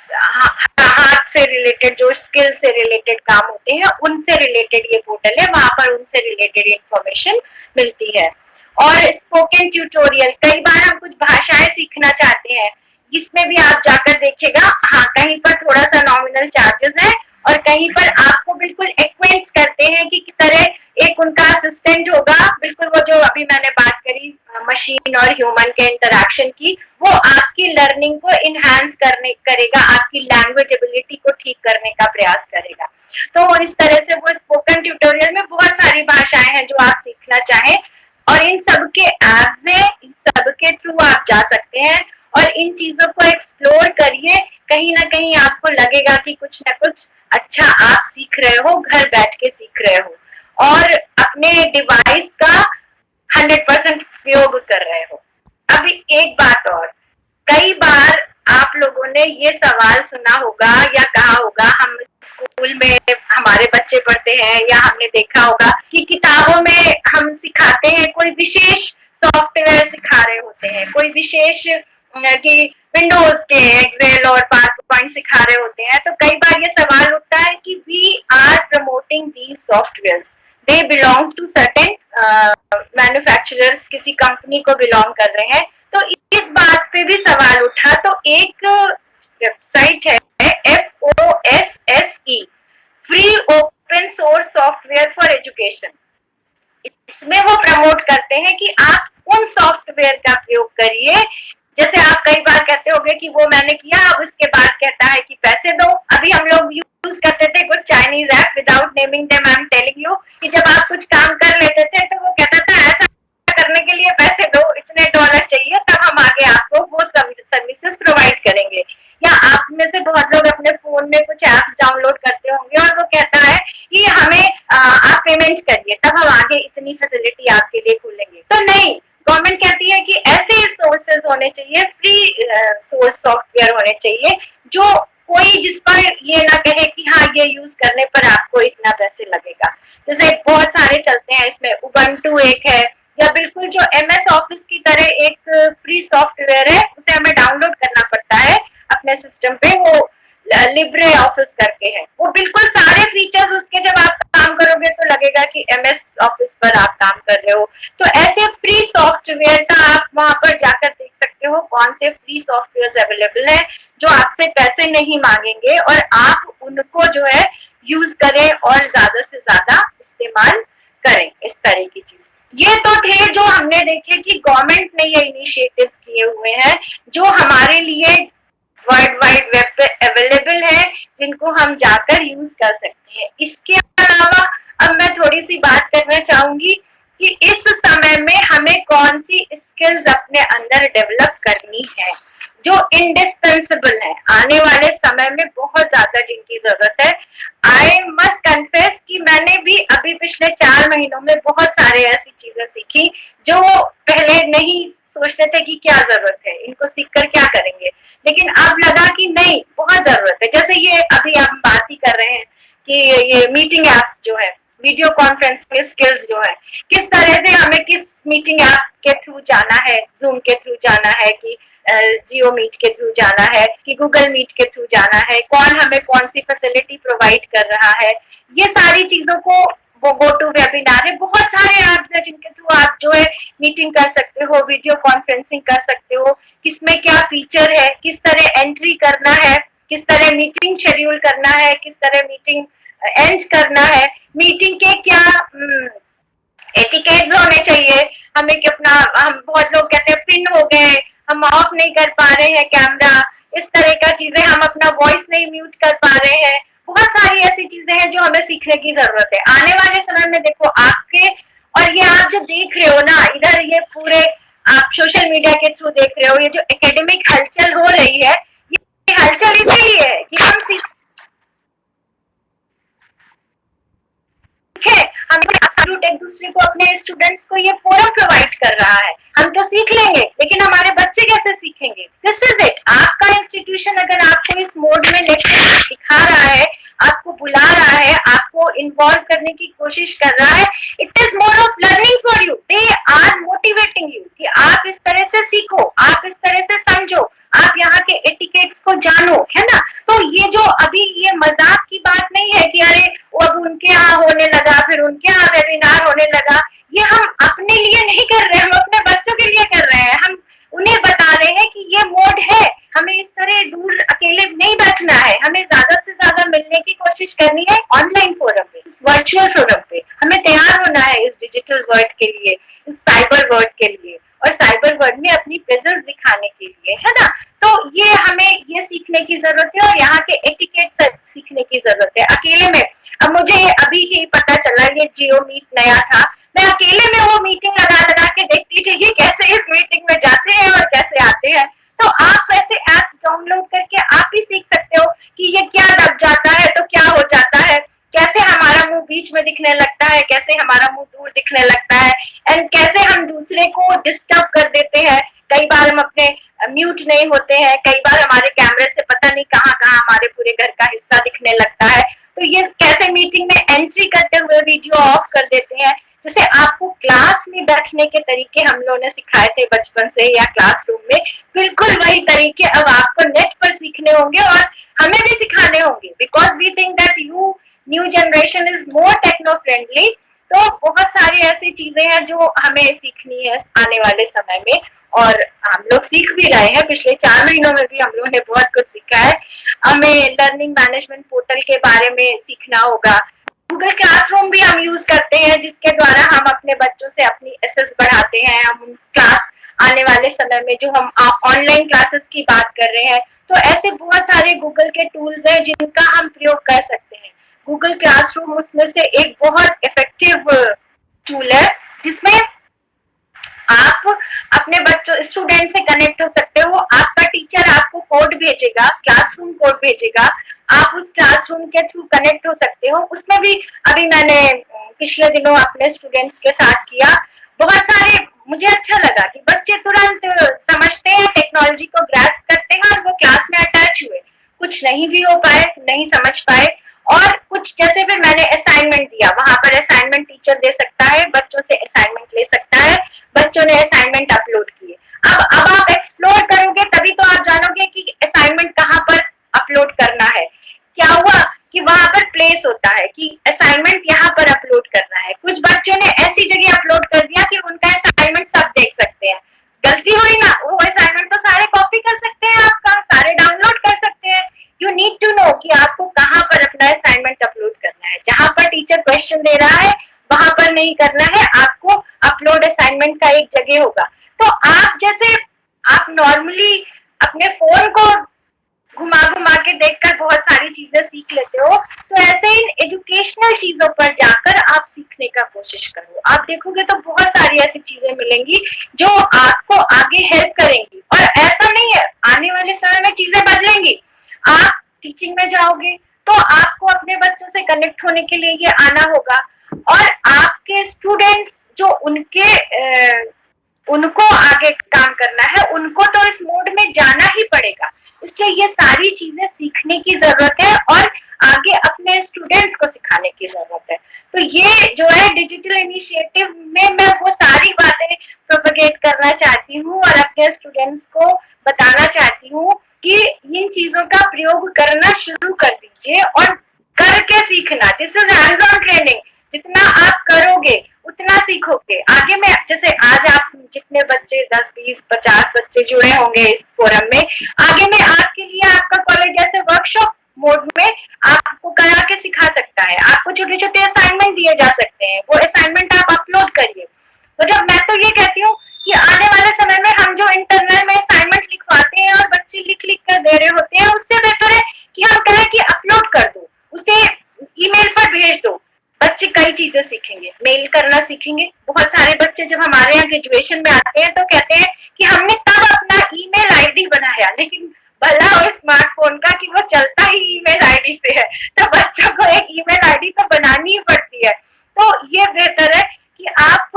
हाथ से रिलेटेड जो स्किल से रिलेटेड काम होते हैं उनसे रिलेटेड ये पोर्टल है, वहां पर उनसे रिलेटेड इंफॉर्मेशन मिलती है। और स्पोकन ट्यूटोरियल, कई बार हम कुछ भाषाएं सीखना चाहते हैं, इसमें भी आप जाकर देखिएगा, हाँ कहीं पर थोड़ा सा नॉमिनल चार्जेस है और कहीं पर आपको बिल्कुल एक्वेंट करते हैं कि किस तरह एक उनका असिस्टेंट होगा, बिल्कुल वो जो अभी मैंने बात करी मशीन और ह्यूमन के इंटरेक्शन की, वो आपकी लर्निंग को इनहांस करेगा, आपकी लैंग्वेज एबिलिटी को ठीक करने का प्रयास करेगा। तो इस तरह से वो स्पोकन ट्यूटोरियल में बहुत सारी भाषाएं हैं जो आप सीखना चाहें, और इन सब के एप्स हैं, इन सब के थ्रू आप जा सकते हैं और इन चीजों को एक्सप्लोर करिए। कहीं ना कहीं आपको लगेगा कि कुछ ना कुछ अच्छा आप सीख रहे हो, घर बैठ के सीख रहे हो और अपने डिवाइस का 100% उपयोग कर रहे हो। अभी एक बात और, कई बार आप लोगों ने ये सवाल सुना होगा या कहा होगा, हम स्कूल में हमारे बच्चे पढ़ते हैं या हमने देखा होगा कि किताबों में हम सिखाते हैं, कोई विशेष सॉफ्टवेयर सिखा रहे होते हैं, कोई विशेष कि विंडोज के एक्सेल और पावर पॉइंट सिखा रहे होते हैं। तो कई बार ये सवाल उठता है कि we are promoting these software, they belongs to certain manufacturers, किसी कंपनी को बिलोंग कर रहे हैं। तो इस बात पे भी सवाल उठा, तो एक वेबसाइट है FOSSE, free open source software for education. इसमें वो प्रमोट करते हैं कि आप उन सॉफ्टवेयर का प्रयोग करिए, जैसे आप कई बार कहते होंगे कि वो मैंने किया, अब उसके बाद कहता है कि पैसे दो। अभी हम लोग यूज करते थे कुछ Chinese app, without naming them I am telling you, कि जब आप कुछ काम कर लेते थे तो वो कहता था ऐसा करने के लिए पैसे दो, इतने डॉलर चाहिए, तब हम आगे आपको वो सर्विसेज प्रोवाइड करेंगे। या आप में से बहुत लोग अपने फोन में कुछ ऐप्स डाउनलोड करते होंगे और वो कहता है कि हमें आप पेमेंट करिए, तब हम आगे इतनी फैसिलिटी आपके लिए खोलेंगे। तो नहीं, गवर्नमेंट कहती है कि ऐसे सोर्सेज होने चाहिए, फ्री सोर्स सॉफ्टवेयर होने चाहिए, जो कोई जिस पर ये ना कहे कि हाँ ये यूज करने पर आपको इतना पैसे लगेगा। जैसे बहुत सारे चलते हैं इसमें, उबंटू एक है, या बिल्कुल जो MS ऑफिस की तरह एक फ्री सॉफ्टवेयर है, उसे हमें डाउनलोड करना पड़ता है अपने सिस्टम पे, वो लिब्रे ऑफिस करके है। वो बिल्कुल सारे फीचर्स उसके जब आप काम करोगे तो लगेगा कि MS ऑफिस पर आप काम कर रहे हो। तो ऐसे फ्री सॉफ्टवेयर का आप वहां पर जाकर देख सकते हो कौन से फ्री सॉफ्टवेयर अवेलेबल है जो आपसे पैसे नहीं मांगेंगे, और आप उनको जो है यूज करें और ज्यादा से ज्यादा इस्तेमाल करें। इस तरह की चीज ये तो थे जो हमने देखे कि गवर्नमेंट ने ये इनिशिएटिव्स किए हुए हैं जो हमारे लिए वर्ल्ड वाइड वेब पे अवेलेबल है, जिनको हम जाकर यूज कर सकते हैं। इसके अलावा अब मैं थोड़ी सी बात करना चाहूंगी कि इस समय में हमें कौन सी स्किल्स अपने अंदर डेवलप करनी है जो इंडिस्पेंसिबल है, आने वाले समय में बहुत ज्यादा जिनकी जरूरत है। आई मस्ट कन्फेस कि मैंने भी अभी पिछले 4 महीनों में बहुत सारे ऐसी चीजें सीखी जो पहले नहीं सोचते थे कि क्या जरूरत है, इनको सीखकर क्या करेंगे, लेकिन अब लगा कि नहीं, बहुत जरूरत है। जैसे ये अभी हम बात ही कर रहे हैं कि ये मीटिंग एप्स जो है, वीडियो कॉन्फ्रेंस के स्किल्स जो है, किस तरह से हमें किस मीटिंग ऐप के थ्रू जाना है, जूम के थ्रू जाना है कि जियो मीट के थ्रू जाना है कि गूगल मीट के थ्रू जाना है, कौन हमें कौन सी फैसिलिटी प्रोवाइड कर रहा है, ये सारी चीजों को, वो गो टू वेबिनार है, बहुत सारे ऐप्स है जिनके थ्रू आप जो है मीटिंग कर सकते हो, वीडियो कॉन्फ्रेंसिंग कर सकते हो, किसमें क्या फीचर है, किस तरह एंट्री करना है, किस तरह मीटिंग शेड्यूल करना है, किस तरह मीटिंग एंड करना है, मीटिंग के क्या एटिकेट्स होने चाहिए, हमें कि अपना, हम बहुत लोग कहते हैं पिन हो गए, हम ऑफ नहीं कर पा रहे हैं कैमरा, इस तरह का चीजें, हम अपना वॉइस नहीं म्यूट कर पा रहे हैं। बहुत सारी ऐसी चीजें हैं जो हमें सीखने की जरूरत है। आने वाले समय में देखो आपके, और ये आप जो देख रहे हो ना इधर, ये पूरे आप सोशल मीडिया के थ्रू देख रहे हो, ये जो एकेडमिक हलचल हो रही है, ये हलचल इसलिए है कि हम हम एक दूसरे को, अपने स्टूडेंट्स को ये फोरम प्रोवाइड कर रहा है। हम तो सीख लेंगे, लेकिन हमारे बच्चे कैसे सीखेंगे? This is it. आपका इंस्टीट्यूशन अगर आपको इस मोड में लेकर सिखा रहा है, आपको बुला रहा है, आपको इन्वॉल्व करने की कोशिश कर रहा है, it is more of learning for you. They are motivating you कि आप इस तरह से सीखो, आप इस तरह से समझो, आप यहाँ के एटिकेट्स को जानो, है ना। तो ये जो अभी ये मजाक की बात नहीं है कि अरे अब उनके यहाँ होने लगा, फिर उनके यहाँ वेबिनार होने लगा, ये हम अपने लिए नहीं कर रहे, हम अपने बच्चों के लिए कर रहे हैं। हम उन्हें बता रहे हैं कि ये मोड है, हमें इस तरह दूर अकेले नहीं बैठना है, हमें ज्यादा से ज्यादा मिलने की कोशिश करनी है ऑनलाइन फोरम पे, इस वर्चुअल फोरम पे। हमें तैयार होना है इस डिजिटल वर्ल्ड के लिए, इस साइबर वर्ल्ड के लिए, और साइबर वर्ल्ड में अपनी प्रेजेंस दिखाने के लिए, है ना। तो ये हमें ये सीखने की जरूरत है, और यहाँ के एटिकेट सीखने की जरूरत है। अकेले में, अब मुझे अभी ही पता चला, ये जियो मीट नया था, मैं अकेले में वो मीटिंग लगा लगा के देखती थी कि कैसे इस मीटिंग में जाते हैं और कैसे आते हैं। तो आप ऐसे ऐप्स डाउनलोड करके आप ही सीख सकते हो कि ये क्या दब जाता है तो क्या हो जाता है, कैसे हमारा मुंह बीच में दिखने लगता है, कैसे हमारा मुंह दूर दिखने लगता है, एंड कैसे हम दूसरे को डिस्टर्ब कर देते हैं। कई बार हम अपने म्यूट नहीं होते हैं, कई बार हमारे कैमरे से पता नहीं कहाँ कहाँ हमारे पूरे घर का हिस्सा दिखने लगता है। तो ये कैसे मीटिंग में एंट्री करते हुए वीडियो ऑफ कर देते हैं। जैसे आपको क्लास में बैठने के तरीके हम लोगों ने सिखाए थे बचपन से या क्लासरूम में, बिल्कुल वही तरीके अब आपको नेट पर सीखने होंगे और हमें भी सिखाने होंगे, because we think that you new generation is more techno friendly. तो बहुत सारी ऐसी चीजें हैं जो हमें सीखनी है आने वाले समय में, और हम लोग सीख भी रहे हैं। पिछले 4 महीनों में भी हम लोगों ने बहुत कुछ सीखा है। हमें लर्निंग मैनेजमेंट पोर्टल के बारे में सीखना होगा। गूगल क्लासरूम भी हम यूज करते हैं, जिसके द्वारा हम अपने बच्चों से अपनी एसेस बढ़ाते हैं। हम क्लास आने वाले समय में जो हम ऑनलाइन क्लासेस की बात कर रहे हैं, तो ऐसे बहुत सारे गूगल के टूल्स हैं जिनका हम प्रयोग कर सकते हैं। गूगल क्लासरूम उसमें से एक बहुत इफेक्टिव टूल है, जिसमें आप अपने बच्चों, स्टूडेंट से कनेक्ट हो सकते हो। आपका टीचर आपको कोड भेजेगा, क्लासरूम कोड भेजेगा, आप उस क्लासरूम के थ्रू कनेक्ट हो सकते हो। उसमें भी अभी मैंने पिछले दिनों अपने स्टूडेंट्स के साथ किया। बहुत सारे, मुझे अच्छा लगा कि बच्चे तुरंत समझते हैं, टेक्नोलॉजी को ग्रास्प करते हैं और वो क्लास में अटैच हुए। कुछ नहीं भी हो पाए, नहीं समझ पाए, और कुछ जैसे फिर मैंने असाइनमेंट दिया, वहां पर असाइनमेंट टीचर दे सकता है, बच्चों से असाइनमेंट ले सकता है, बच्चों ने असाइनमेंट अपलोड किए। अब आप एक्सप्लोर करोगे तभी तो आप जानोगे कि असाइनमेंट कहाँ पर अपलोड करना है। क्या हुआ कि वहां पर प्लेस होता है कि असाइनमेंट यहाँ पर अपलोड करना है। कुछ बच्चों ने ऐसी जगह अपलोड कर दिया कि उनका असाइनमेंट सब देख सकते हैं। गलती हुई ना, वो असाइनमेंट तो सारे कॉपी कर सकते हैं, आपका सारे डाउनलोड कर सकते हैं। यू नीड टू नो कि आपको कहाँ पर अपना असाइनमेंट अपलोड करना है। जहां पर टीचर क्वेश्चन दे रहा है वहां पर नहीं करना है, आपको अपलोड असाइनमेंट का एक जगह होगा। तो आप जैसे आप नॉर्मली अपने फोन को घुमा घुमा के देखकर बहुत सारी चीजें सीख लेते हो, तो ऐसे इन एजुकेशनल चीजों पर जाकर आप सीखने का कोशिश करो। आप देखोगे तो बहुत सारी ऐसी चीजें मिलेंगी जो आपको आगे हेल्प करेंगी। और ऐसा नहीं है आने वाले समय में चीजें बदलेंगी, आप टीचिंग में जाओगे तो आपको अपने बच्चों से कनेक्ट होने के लिए ये आना होगा, और आपके स्टूडेंट्स जो उनको आगे काम करना है, उनको तो इस मोड में जाना ही पड़ेगा। इसलिए ये सारी चीजें सीखने की जरूरत है और आगे अपने स्टूडेंट्स को सिखाने की जरूरत है। तो ये जो है डिजिटल इनिशिएटिव में मैं वो सारी बातें प्रोपेगेट करना चाहती हूँ और अपने स्टूडेंट्स को बताना चाहती हूँ कि इन चीजों का प्रयोग करना शुरू कर दीजिए और करके सीखना। This is hands on training. जितना आप करोगे उतना सीखोगे। आगे में जैसे आज आप जितने बच्चे 10, 20, 50 बच्चे जुड़े होंगे इस फोरम में, आगे में आपके लिए आपका कॉलेज जैसे वर्कशॉप मोड में आपको करा के सिखा सकता है। आपको छोटे छोटे असाइनमेंट दिए जा सकते हैं, वो असाइनमेंट आप अपलोड करिए। मतलब मैं तो ये कहती हूँ कि आने वाले समय में हम जो इंटरनल में असाइनमेंट लिखवाते हैं और बच्चे लिख लिख कर दे रहे होते हैं, उससे बेहतर है कि हम कहें कि अपलोड कर दो, उसे ईमेल पर भेज दो। बच्चे कई चीजें सीखेंगे, मेल करना सीखेंगे। बहुत सारे बच्चे जब हमारे यहाँ ग्रेजुएशन में आते हैं तो कहते हैं कि हमने तब अपना ईमेल आईडी बनाया, लेकिन भला हो स्मार्टफोन का कि वो चलता ही ईमेल आईडी से है। तो बच्चों को एक ईमेल आईडी तो बनानी ही पड़ती है। तो ये बेहतर है कि आप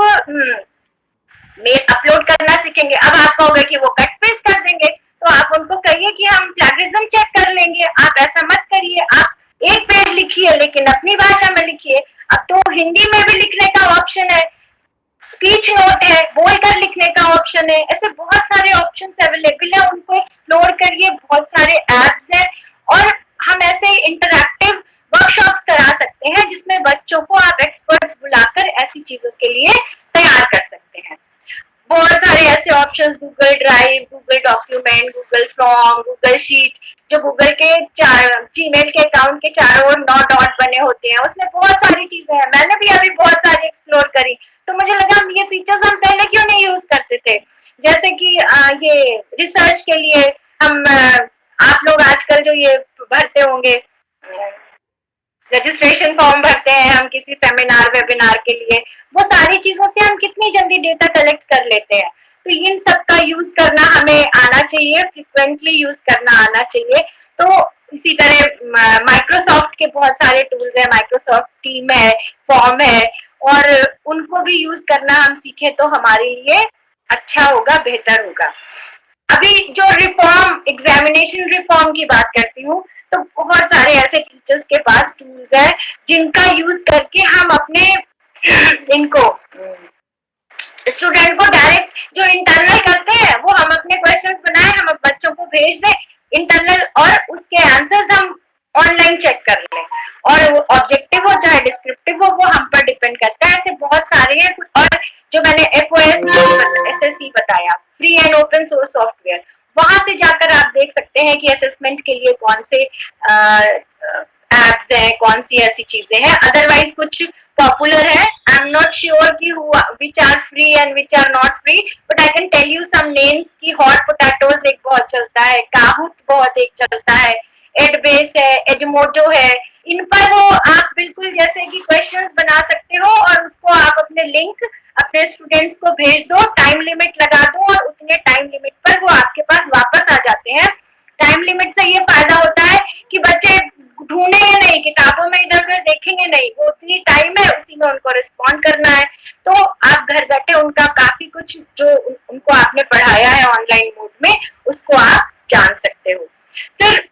मेल अपलोड करना सीखेंगे। अब आप कहोगे कि वो कट पेस्ट कर देंगे, तो आप उनको कहिए कि हम प्लेगरिज्म चेक कर लेंगे। आप ऐसा मत करिए, आप एक पेज लिखिए लेकिन अपनी भाषा में लिखिए। अब तो हिंदी में भी लिखने का ऑप्शन है, स्पीच नोट है, बोलकर लिखने का ऑप्शन है। ऐसे बहुत सारे ऑप्शंस अवेलेबल है, उनको एक्सप्लोर करिए। बहुत सारे एप्स हैं और हम ऐसे इंटरैक्टिव वर्कशॉप्स करा सकते हैं जिसमें बच्चों को आप एक्सपर्ट्स बुलाकर ऐसी चीजों के लिए तैयार कर सकते हैं। बहुत सारे ऐसे options, Google drive, Google document, Google form, Google sheet, जो गूगल के जीमेल के अकाउंट के चारों ओर 9 डॉट बने होते हैं, उसमें बहुत सारी चीजें हैं। मैंने भी अभी बहुत सारी एक्सप्लोर करी, तो मुझे लगा ये फीचर्स हम पहले क्यों नहीं यूज करते थे। जैसे कि ये रिसर्च के लिए हम आप लोग आजकल जो ये भरते होंगे, रजिस्ट्रेशन फॉर्म भरते हैं हम किसी सेमिनार वेबिनार के लिए, वो सारी चीजों से हम कितनी जल्दी डेटा कलेक्ट कर लेते हैं। तो इन सब का यूज करना हमें आना चाहिए, फ्रिक्वेंटली यूज करना आना चाहिए। तो इसी तरह माइक्रोसॉफ्ट के बहुत सारे टूल्स है, माइक्रोसॉफ्ट टीम है, फॉर्म है, और उनको भी यूज करना हम सीखे तो हमारे लिए अच्छा होगा, बेहतर होगा। अभी जो रिफॉर्म, एग्जामिनेशन रिफॉर्म की बात करती हूँ, तो बहुत सारे ऐसे टीचर्स के पास टूल्स है जिनका यूज करके हम अपने इनको स्टूडेंट को डायरेक्ट जो इंटरनल करते हैं वो हम अपने क्वेश्चंस बनाए, हम बच्चों को भेज दें इंटरनल, और उसके आंसर्स हम ऑनलाइन चेक कर लें। और वो ऑब्जेक्टिव हो चाहे डिस्क्रिप्टिव हो, वो हम पर डिपेंड करता है। ऐसे बहुत सारे हैं। और जो मैंने एसएससी बताया, free and open source software, वहां से जाकर आप देख सकते हैं कि असेसमेंट के लिए कौन से एप्स हैं, कौन सी ऐसी चीजें हैं। अदरवाइज कुछ पॉपुलर है, आई एम नॉट श्योर कि which are free and which are not free, but I can tell you some names की हॉट पोटैटोज एक बहुत चलता है, काहूत बहुत एक चलता है, एडबेस है, एडमोजो है। इन पर वो आप बिल्कुल जैसे कि क्वेश्चंस बना सकते हो और उसको आप अपने लिंक अपने स्टूडेंट्स को भेज दो, टाइम लिमिट लगा दो और उतने टाइम लिमिट पर वो आपके पास वापस आ जाते हैं। टाइम लिमिट से ये फायदा होता है कि बच्चे ढूंढेंगे नहीं, किताबों में इधर उधर देखेंगे नहीं, वो उतनी टाइम है उसी में उनको रिस्पॉन्ड करना है। तो आप घर बैठे उनका काफी कुछ जो उनको आपने पढ़ाया है ऑनलाइन मोड में, उसको आप जान सकते हो। फिर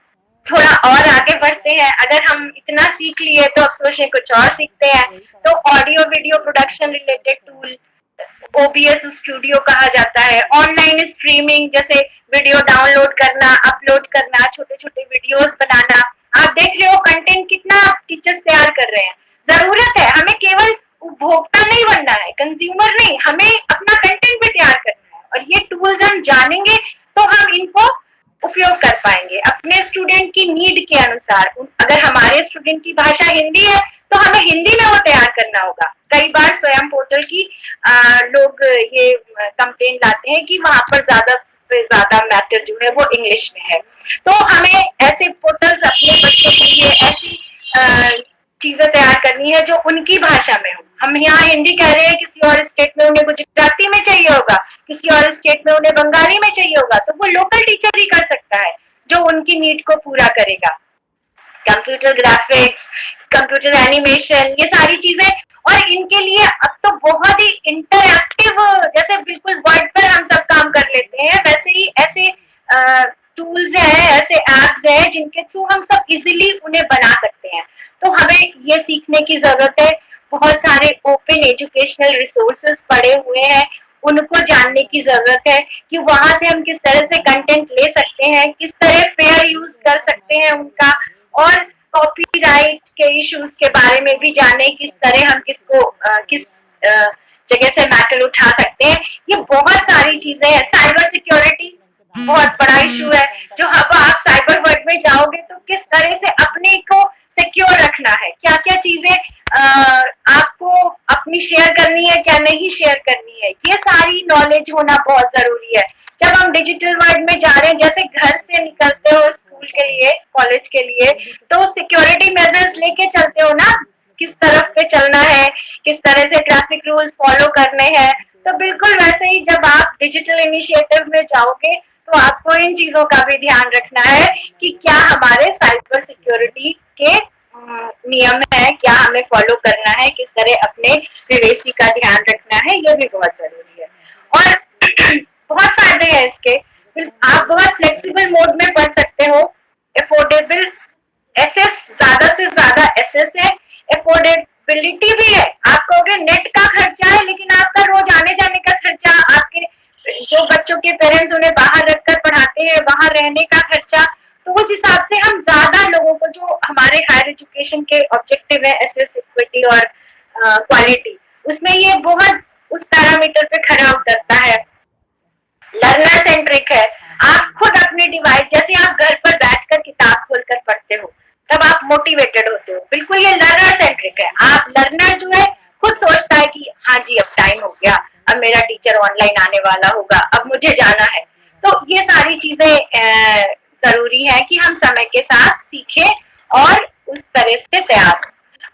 थोड़ा और आगे बढ़ करते हैं, अगर हम इतना सीख लिए तो अब सोचें कुछ और सीखते हैं, तो audio video production related tool OBS studio कहा जाता है, ऑनलाइन स्ट्रीमिंग जैसे वीडियो डाउनलोड करना, अपलोड करना, छोटे छोटे वीडियोस बनाना। आप देख रहे हो कंटेंट कितना टीचर्स तैयार कर रहे हैं। जरूरत है, हमें केवल उपभोक्ता नहीं बनना है, कंज्यूमर नहीं, हमें अपना कंटेंट भी तैयार करना है, और ये टूल्स हम जानेंगे तो हम इनको उपयोग कर पाएंगे अपने स्टूडेंट की नीड के अनुसार। अगर हमारे स्टूडेंट की भाषा हिंदी है तो हमें हिंदी में वो तैयार करना होगा। कई बार स्वयं पोर्टल की लोग ये कंप्लेन लाते हैं कि वहां पर ज्यादा से ज्यादा मैटर जो है वो इंग्लिश में है, तो हमें ऐसे पोर्टल्स अपने बच्चों के लिए ऐसी चीजें तैयार करनी है जो उनकी भाषा में हो। हम यहाँ हिंदी कह रहे हैं, किसी और स्टेट में उन्हें गुजराती में चाहिए होगा, किसी और स्टेट में उन्हें बंगाली में चाहिए होगा, तो वो लोकल टीचर ही कर सकता है जो उनकी नीड को पूरा करेगा। कंप्यूटर ग्राफिक्स, कंप्यूटर एनिमेशन, ये सारी चीजें, और इनके लिए अब तो बहुत ही इंटरएक्टिव, जैसे बिल्कुल वर्ड पर हम सब काम कर लेते हैं, वैसे ही ऐसे टूल्स हैं, ऐसे एप्स हैं जिनके थ्रू हम सब इजीली उन्हें बना सकते हैं। तो हमें ये सीखने की जरूरत है। बहुत सारे ओपन एजुकेशनल रिसोर्सेज पड़े हुए हैं, उनको जानने की जरूरत है कि वहां से हम किस तरह से कंटेंट ले सकते हैं, किस तरह फेयर यूज कर सकते हैं उनका, और कॉपीराइट के इश्यूज के बारे में भी जाने, किस तरह हम किस जगह से मैटर उठा सकते हैं। ये बहुत सारी चीजें हैं। साइबर सिक्योरिटी बहुत बड़ा इशू है, जो अब आप साइबर वर्ल्ड में जाओगे तो किस तरह से अपने को सिक्योर रखना है, क्या क्या चीजें आपको अपनी शेयर करनी है, क्या नहीं शेयर करनी है, ये सारी नॉलेज होना बहुत जरूरी है। जब हम डिजिटल वर्ल्ड में जा रहे हैं, जैसे घर से निकलते हो स्कूल के लिए, कॉलेज के लिए, तो सिक्योरिटी मेजर्स लेके चलते हो ना, किस तरफ पे चलना है, किस तरह से ट्रैफिक रूल्स फॉलो करने हैं। तो बिल्कुल वैसे ही जब आप डिजिटल इनिशिएटिव में जाओगे तो आपको इन चीजों का भी ध्यान रखना है कि क्या हमारे साइबर सिक्योरिटी के नियम है, क्या हमें फॉलो करना है, किस तरह अपने प्राइवेसी का ध्यान रखना है, ये भी बहुत जरूरी है। और बहुत फायदे हैं इसके। आप बहुत फ्लेक्सिबल मोड में पढ़ सकते हो, अफोर्डेबल एसएस, ज्यादा से ज्यादा एसएस है, अफोर्डेबिलिटी भी है। आप कहोगे नेट का खर्चा है, लेकिन आपका रोज आने जाने का खर्चा, आपके जो बच्चों के पेरेंट्स उन्हें बाहर रखकर पढ़ाते हैं, वहां रहने का खर्चा, तो उस हिसाब से हम ज्यादा लोगों को, जो हमारे हायर एजुकेशन के ऑब्जेक्टिव है एसएस, इक्विटी और क्वालिटी, उसमें ये बहुत उस पैरामीटर पे खरा उतरता है। लर्नर सेंट्रिक है, आप खुद अपने डिवाइस, जैसे आप घर पर बैठकर किताब खोलकर पढ़ते हो तब आप मोटिवेटेड होते हो, बिल्कुल ये लर्नर सेंट्रिक है। आप लर्नर जो है खुद सोचता है कि हाँ जी अब टाइम हो गया, अब मेरा टीचर ऑनलाइन आने वाला होगा, अब मुझे जाना है। तो ये सारी चीजें जरूरी है कि हम समय के साथ सीखें और उस तरह से तैयार।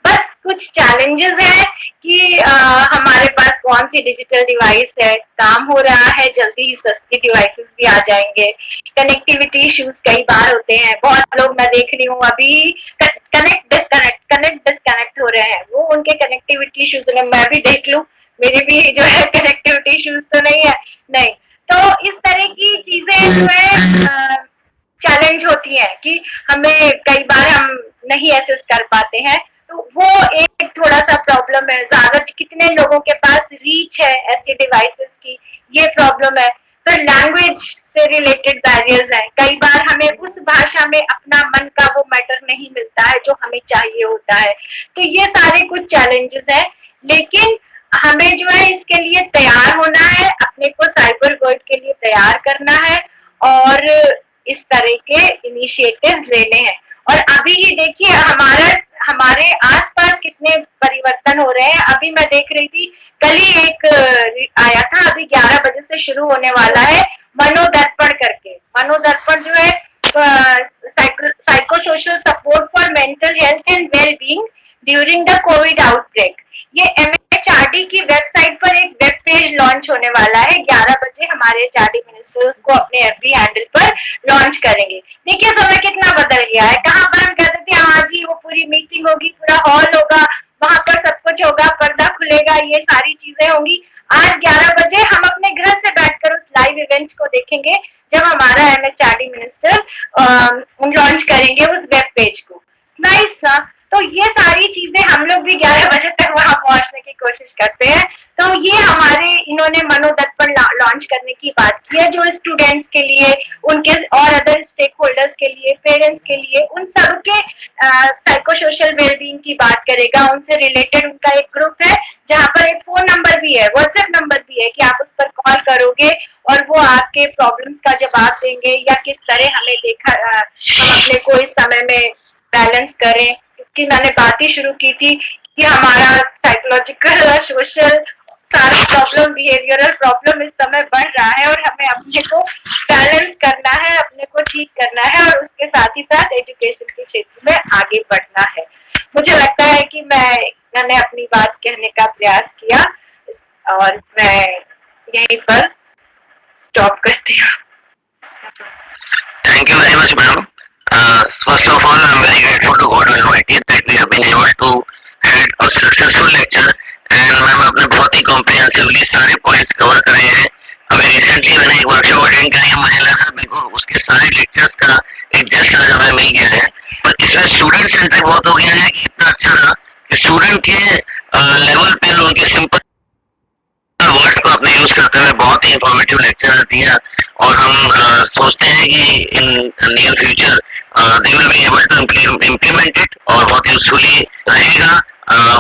बस कुछ चैलेंजेस हैं कि हमारे पास कौन सी डिजिटल डिवाइस है, काम हो रहा है, जल्दी ही सस्ती डिवाइसेस भी आ जाएंगे। कनेक्टिविटी इश्यूज कई बार होते हैं, बहुत लोग मैं देख रही हूँ अभी कनेक्ट डिस्कनेक्ट हो रहे हैं, वो उनके कनेक्टिविटी इश्यूज, मैं भी देख लूँ, मेरे भी जो है कनेक्टिविटी इश्यूज तो नहीं है, नहीं। तो इस तरह की चीजें जो है चैलेंज होती है कि हमें कई बार हम नहीं एसेस कर पाते हैं, तो वो एक थोड़ा सा प्रॉब्लम है। ज्यादा कितने लोगों के पास रीच है ऐसी डिवाइसेस की, ये प्रॉब्लम है। फिर लैंग्वेज से रिलेटेड बैरियर्स हैं, कई बार हमें उस भाषा में अपना मन का वो मैटर नहीं मिलता है जो हमें चाहिए होता है। तो ये सारे कुछ चैलेंजेस हैं, लेकिन हमें जो है इसके लिए तैयार होना है, अपने को साइबर वर्ल्ड के लिए तैयार करना है और इस तरह के इनिशिएटिव्स लेने हैं। और अभी ही देखिए हमारे आसपास कितने परिवर्तन हो रहे हैं। अभी मैं देख रही थी, कल ही एक आया था, अभी 11 बजे से शुरू होने वाला है मनोदर्पण करके। मनोदर्पण जो है psycho social support for mental health and well being during the Covid outbreak. ये MHRD की वेबसाइट पर एक वेब पेज लॉन्च होने वाला है। 11 बजे हमारे HRD मिनिस्टर उसको अपने FB हैंडल पर लॉन्च करेंगे। देखिए समय कितना बदल गया है। कहाँ पर हम कहते थे हाँ जी वो पूरी मीटिंग होगी, पूरा हॉल होगा, वहां पर सब कुछ होगा, पर्दा खुलेगा, ये सारी चीजें होंगी। आज 11 बजे हम अपने घर से बैठकर उस लाइव इवेंट को देखेंगे जब हमारा MHRD मिनिस्टर लॉन्च करेंगे उस वेब पेज को। सा। तो ये सारी चीजें हम लोग भी 11 बजे तक वहां पहुंचने की कोशिश करते हैं। तो ये हमारे इन्होंने मनोदत्त पर लॉन्च करने की बात की है, जो स्टूडेंट्स के लिए, उनके और अदर स्टेक होल्डर्स के लिए, पेरेंट्स के लिए, उन सबके साइको सोशल वेलबींग की बात करेगा। उनसे रिलेटेड उनका एक ग्रुप है जहाँ पर एक फोन नंबर भी है, व्हाट्सएप नंबर भी है कि आप उस पर कॉल करोगे और वो आपके प्रॉब्लम्स का जवाब देंगे, या किस तरह हमें हम अपने को इस समय में बैलेंस करें। क्योंकि मैंने बात ही शुरू की थी कि हमारा साइकोलॉजिकल और सोशल सारा प्रॉब्लम, बिहेवियरल प्रॉब्लम इस समय बढ़ रहा है और हमें अपने को बैलेंस करना है, अपने को ठीक करना है और उसके साथ ही साथ एजुकेशन के क्षेत्र में आगे बढ़ना है। मुझे लगता है कि मैंने अपनी बात कहने का प्रयास किया और मैं यहीं पर स्टॉप करती हूँ। Thank you very much, ma'am. First of all, I'm very grateful to God Almighty that we have been able to had a successful lecture. And ma'am आपने बहुत ही कॉम्प्रिहेंसिवली सारे पॉइंट्स कवर करे हैं। अभी रिसेंटली मैंने एक वर्कशॉप अटेंड करी है, मुझे लगा मेरे को उसके सारे लेक्चर्स का एक जस्ट आज हमें मिल गया है, पर इसमें स्टूडेंट सेंटर बहुत हो गया है कि इतना अच्छा रहा कि स्टूडेंट के लेवल पे उनके सिंपल वर्ड्स को अपने यूज करते हुए बहुत ही इंफॉर्मेटिव लेक्चर दिया। और हम सोचते हैं कि in near future they will be able to implement it और बहुत यूजफुली रहेगा।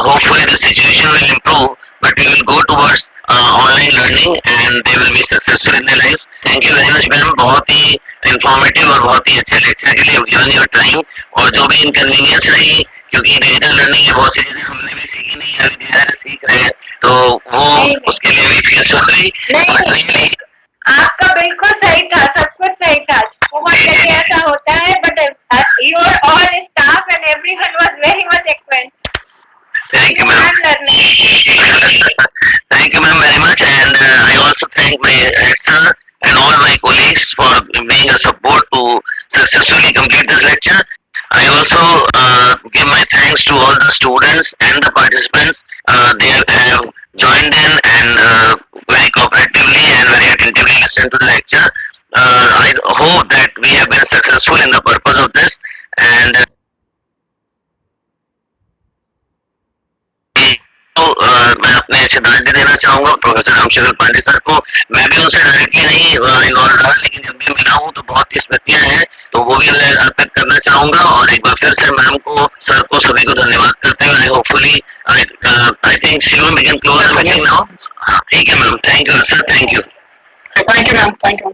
Hopefully the situation will improve, but we will go towards online learning and they will be successful in their life. Thank you very much ma'am, बहुत ही informative और बहुत ही अच्छे lecture के लिए गिवन योर टाइम। और जो भी इनकन्वीनियंस रही, क्योंकि डिजिटल लर्निंग है, बहुत सी चीजें हमने भी सीखी नहीं है, अभी धीरे धीरे सीख रहे हैं, तो वो उसके लिए भी फील सॉरी। आपका बिल्कुल सही था, सब कुछ सही था। बहुत जगह ऐसा होता है, but your all staff and everyone was very much acquaint. Thank you, ma'am. Thank you, ma'am, very much. And I also thank my head sir and all my colleagues for being a support to successfully complete this lecture. I also give my thanks to all the students and the participants. They have joined in and very cooperatively and very attentively listened to the lecture. I hope that we have been successful in the purpose of this. And मैं अपने श्रद्धांजलि देना चाहूंगा professor Ramshankar Pandey sir को। मैं भी उनसे directly नहीं इन्वॉल्व रहा, लेकिन जब भी मिला हूँ तो बहुत ही स्मृतियां हैं, तो वो भी अर्पित करना चाहूंगा। और एक बार फिर से मैम को, सर को, सभी को धन्यवाद करते हुए hopefully I think Shivam we can close the meeting now. ठीक है ma'am, thank you sir, thank you. Thank you ma'am, thank you.